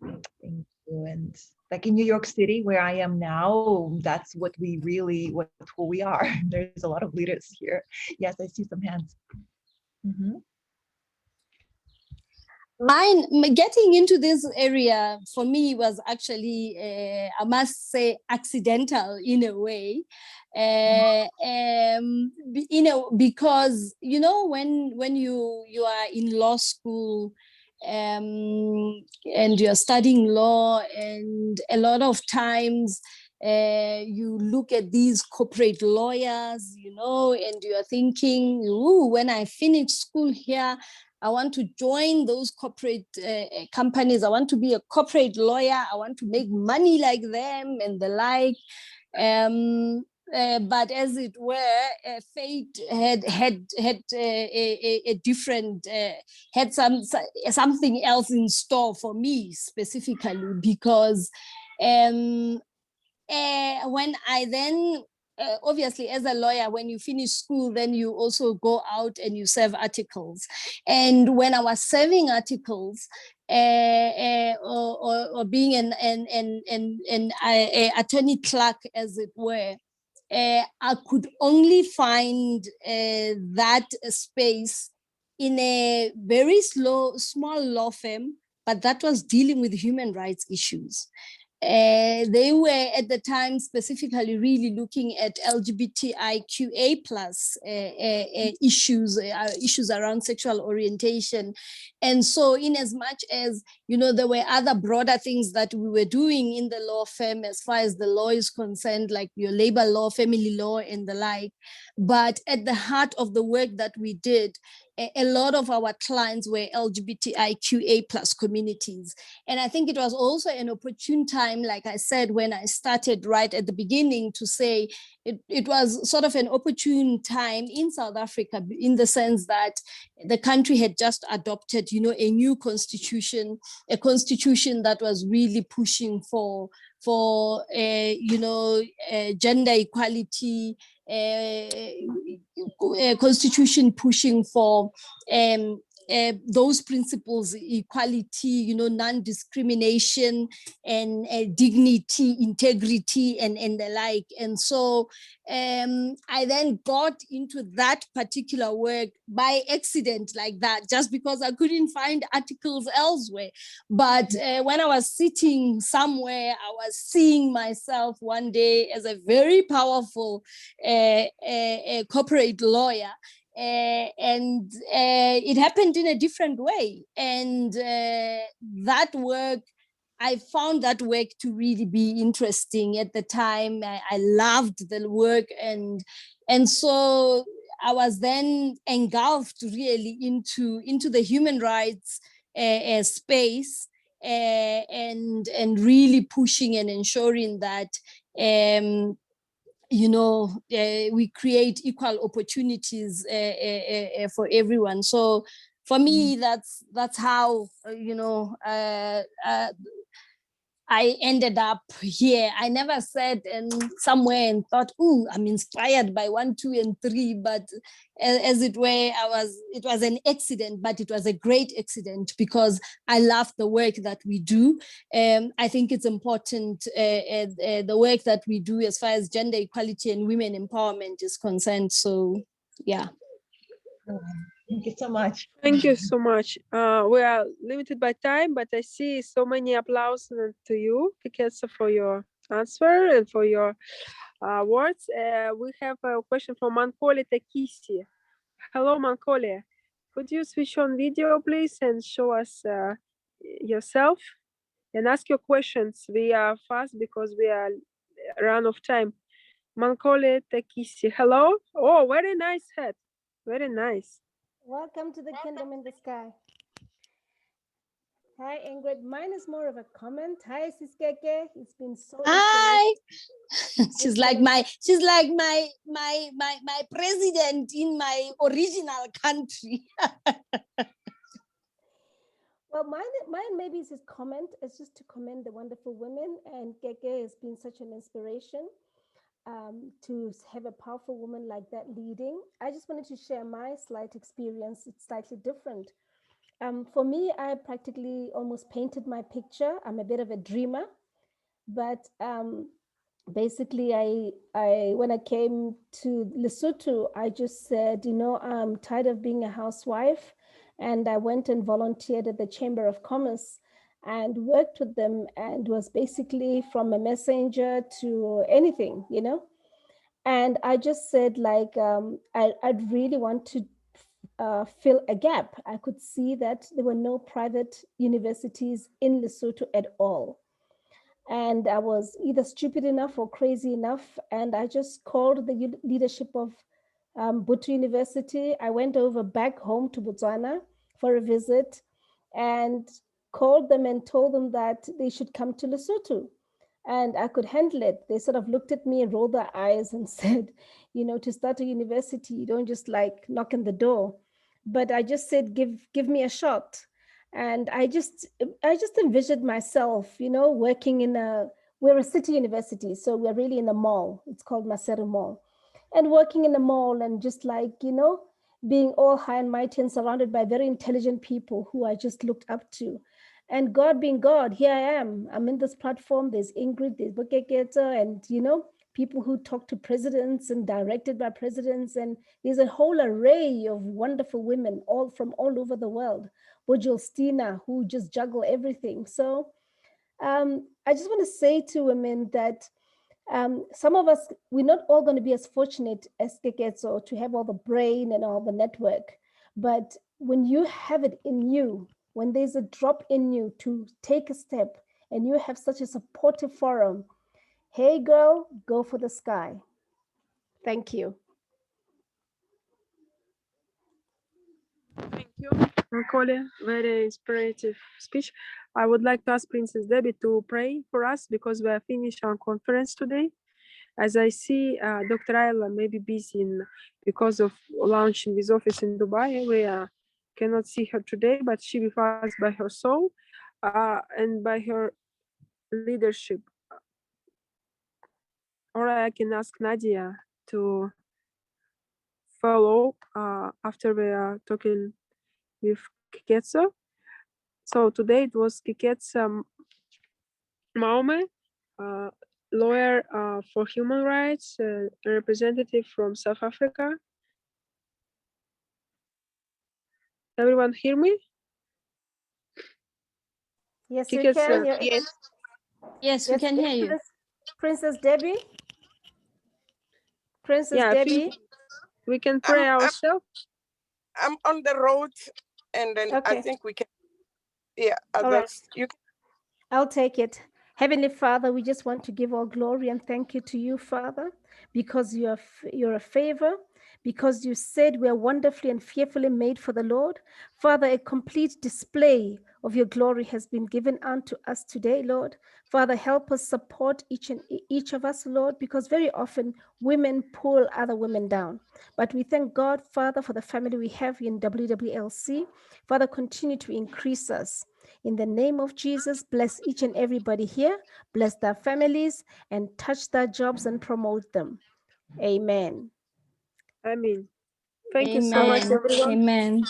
Thank you. And like in New York City, where I am now, that's what we really, who we are. There's a lot of leaders here. Yes, I see some hands. Mm-hmm. Getting into this area for me was actually, I must say, accidental in a way. Because when you are in law school, and you're studying law, and a lot of times you look at these corporate lawyers, and you're thinking, ooh, when I finish school here, I want to join those corporate companies. I want to be a corporate lawyer. I want to make money like them and the like. But as it were, fate had a different, had something else in store for me specifically, because when I then, obviously as a lawyer, when you finish school, then you also go out and you serve articles. And when I was serving articles, or being an attorney clerk, as it were, I could only find that space in a very small law firm, but that was dealing with human rights issues. They were at the time specifically really looking at LGBTIQA plus issues around sexual orientation. And so in as much as, there were other broader things that we were doing in the law firm as far as the law is concerned, like your labor law, family law, and the like. But at the heart of the work that we did, a lot of our clients were LGBTIQA plus communities. And I think it was also an opportune time, like I said, when I started right at the beginning, to say it was sort of an opportune time in South Africa, in the sense that the country had just adopted, a new constitution, a constitution that was really pushing for gender equality, a constitution pushing for those principles, equality, non-discrimination, and dignity, integrity, and the like. And so I then got into that particular work by accident, like that, just because I couldn't find articles elsewhere. But when I was sitting somewhere, I was seeing myself one day as a very powerful corporate lawyer. And it happened in a different way. And that work, I found that work to really be interesting at the time. I loved the work. And so I was then engulfed really into the human rights space, and really pushing and ensuring that we create equal opportunities for everyone. So for me, that's how I ended up here. I never sat somewhere and thought, "Ooh, I'm inspired by 1, 2, and 3." But as it were, it was an accident, but it was a great accident because I love the work that we do. I think it's important, the work that we do as far as gender equality and women empowerment is concerned. So, yeah. Thank you so much. Thank you so much. We are limited by time, but I see so many applause to you, Keketso, for your answer and for your words. We have a question from Mankole Takisi. Hello, Mankole. Could you switch on video, please, and show us yourself and ask your questions? We are fast because we are run of time. Mankole Takisi. Hello. Oh, very nice hat. Very nice. Welcome to the kingdom in the sky. Hi, Ingrid. Mine is more of a comment. Hi, Siskeke. It's been so. Hi. she's like my president in my original country. Well, mine maybe is his comment. It's just to commend the wonderful women, and Keke has been such an inspiration to have a powerful woman like that leading. I just wanted to share my slight experience. It's slightly different. For me, I practically almost painted my picture. I'm a bit of a dreamer, but basically, when I came to Lesotho, I just said, I'm tired of being a housewife, and I went and volunteered at the Chamber of Commerce and worked with them, and was basically from a messenger to anything, And I just said, like, I'd really want to fill a gap. I could see that there were no private universities in Lesotho at all. And I was either stupid enough or crazy enough. And I just called the leadership of Butu University. I went over back home to Botswana for a visit and called them and told them that they should come to Lesotho. And I could handle it. They sort of looked at me and rolled their eyes and said, to start a university, you don't just like knock on the door. But I just said, give me a shot. And I just envisioned myself, working we're a city university, so we're really in a mall. It's called Maseru Mall. And working in the mall and just like, being all high and mighty and surrounded by very intelligent people who I just looked up to. And God being God, here I am. I'm in this platform. There's Ingrid, there's Keketso, and, people who talk to presidents and directed by presidents. And there's a whole array of wonderful women all from all over the world. Stina, who just juggle everything. So I just want to say to women that some of us, we're not all going to be as fortunate as Keketso to have all the brain and all the network. But when you have it in you, when there's a drop in you to take a step and you have such a supportive forum, hey girl, go for the sky. Thank you. Thank you, Mankole. Very inspirative speech. I would like to ask Princess Debbie to pray for us because we are finished our conference today. As I see, Dr. Ayla may be busy because of launching this office in Dubai. We cannot see her today, but she with us by her soul and by her leadership. Or I can ask Nadya to follow after we are talking with Keketso. So today it was Keketso Maema, lawyer for human rights, representative from South Africa. Everyone hear me? Yes, we can. Yes, we can hear you. Princess Debbie? Princess Debbie? We can pray ourselves. I'm on the road, and then I think we can. Yeah, I'll take it. Heavenly Father, we just want to give all glory and thank you to you, Father, because you're a favor, because you said we are wonderfully and fearfully made for the Lord. Father, a complete display of your glory has been given unto us today, Lord. Father, help us support each of us, Lord, because very often women pull other women down. But we thank God, Father, for the family we have in WWLC. Father, continue to increase us. In the name of Jesus, bless each and everybody here, bless their families, and touch their jobs and promote them. Amen. Amen. Thank you so much, everyone. Amen.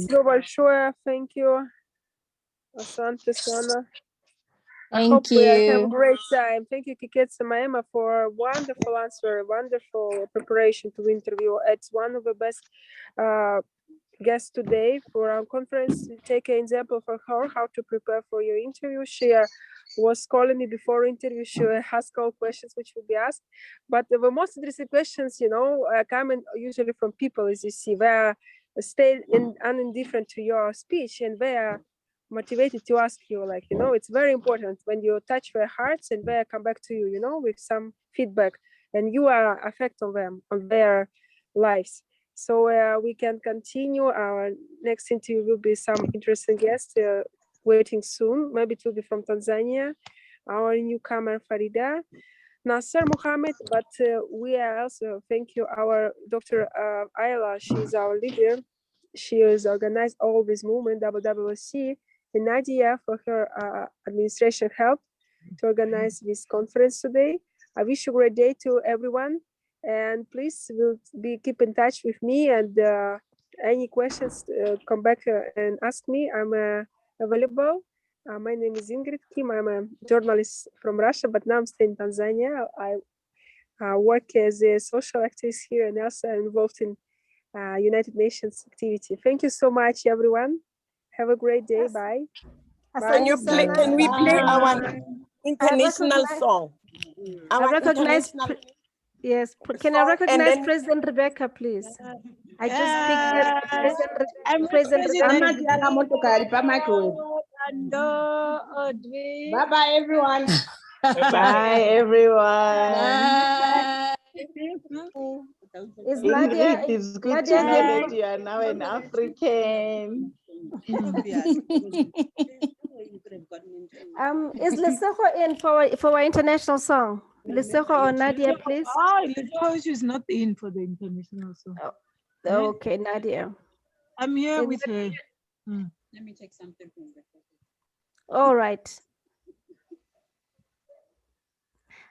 Global Shore, thank you. Asante sana. I hope Thank we have a you. great time. Thank you, Keketso Maema, for a wonderful answer, wonderful preparation to the interview. It's one of the best guests today for our conference. Take an example for her, how to prepare for your interview. Share was calling me before interview. She asked all questions which will be asked. But the most interesting questions, come usually from people, as you see, they stay indifferent to your speech, and they are motivated to ask you, it's very important when you touch their hearts and they come back to you, with some feedback, and you are affect on them, on their lives. So we can continue. Our next interview will be some interesting guests waiting soon. Maybe it will be from Tanzania, our newcomer Farida, Nasser Mohammed, but we are also, thank you, our Dr. Ayla. She's our leader. She has organized all this movement, WWLC, and Nadya for her administration help to organize this conference today. I wish you a great day to everyone, and please keep in touch with me, and any questions, come back and ask me. I'm available. My name is Ingrid Kim. I'm a journalist from Russia, but now I'm staying in Tanzania. I work as a social activist here and also involved in United Nations activity. Thank you so much, everyone. Have a great day. Yes. Bye. Can we play our international song? I recognize, yes, can I recognize President Rebecca, please? I just picked President Rebecca. Bye-bye, everyone. Bye, everyone. Bye. Is Ingrid, Nadya, it's good Nadya to know here? that you are now an African. Is Lesego in for our international song? Lesego or Nadia, please? Oh, Lesego is not in for the international song. Oh, okay, Nadia. I'm here with her. Let me take something from the All right.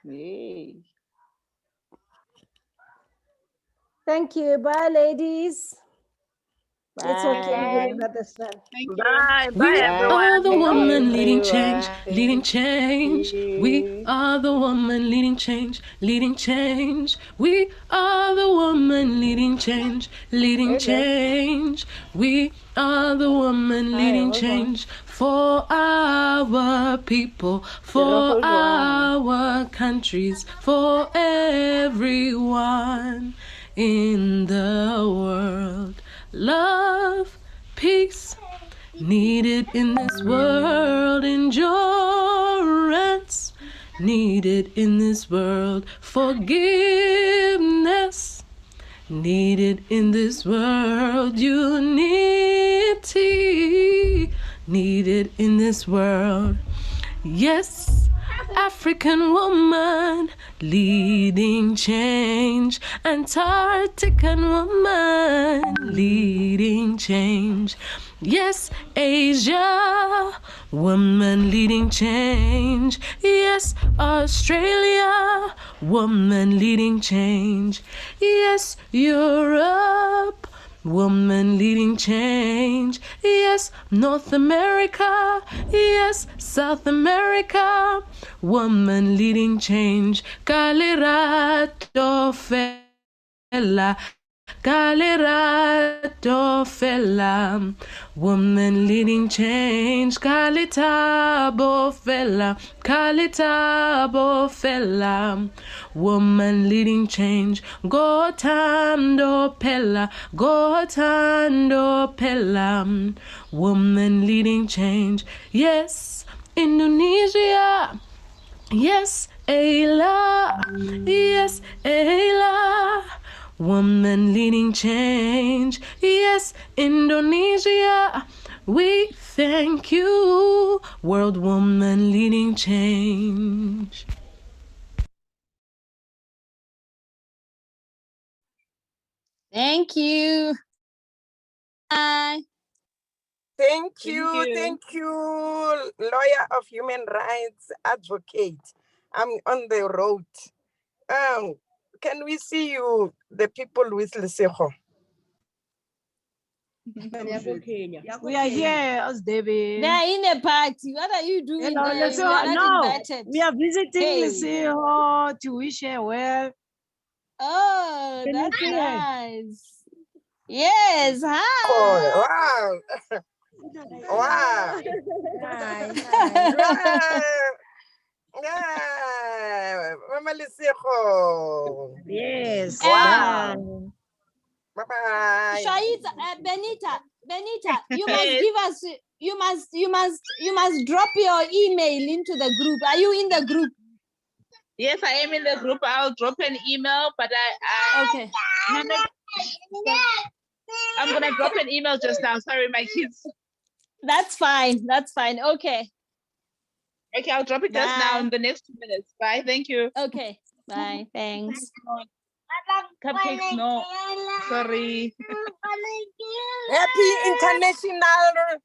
Yay. Thank you. Bye, ladies. It's okay. Bye. Bye, We are the woman leading change, everyone. leading change. We are the woman leading change, leading change. We are the woman leading change, leading change. We are the woman leading change for our people, for our countries, for everyone in the world. Love, peace, needed in this world, endurance, needed in this world, forgiveness, needed in this world, unity, needed in this world. Yes, African woman leading change, Antarctican woman leading change. Yes, Asia woman leading change. Yes, Australia woman leading change. Yes, Europe woman leading change. Yes, North America. Yes, South America. Woman leading change. Kalirato fella. Kalirato fella. Woman leading change. Kalitabo fella. Kalitabo fella. Woman leading change. Gotando pella. Gotando pella. Woman leading change. Yes, Indonesia. Yes, Ayla. Yes, Ayla. Woman leading change. Yes, Indonesia. We thank you. World woman leading change. Thank you. Bye. Thank you, lawyer of human rights advocate. I'm on the road. Can we see you, the people with Lesego? We are here as David. They are in a party. What are you doing Hello, there? Lesego. You are not No, invited. we are visiting Hey. Lesego to wish her well. Oh, Can you that's see her? nice. Yes, hi. Oh, wow. Wow. Hi. Wow. Yeah, Mama Lesego. Yes. Wow. Bye-bye. Shaita, Benita, you must give us, you must drop your email into the group. Are you in the group? Yes, I am in the group. I'll drop an email, but okay. I'm gonna drop an email just now. Sorry, my kids. That's fine. That's fine. Okay. Okay, I'll drop it just now in the next 2 minutes. Bye. Thank you. Okay. Bye. Thanks. Cupcakes, no. Sorry. Happy International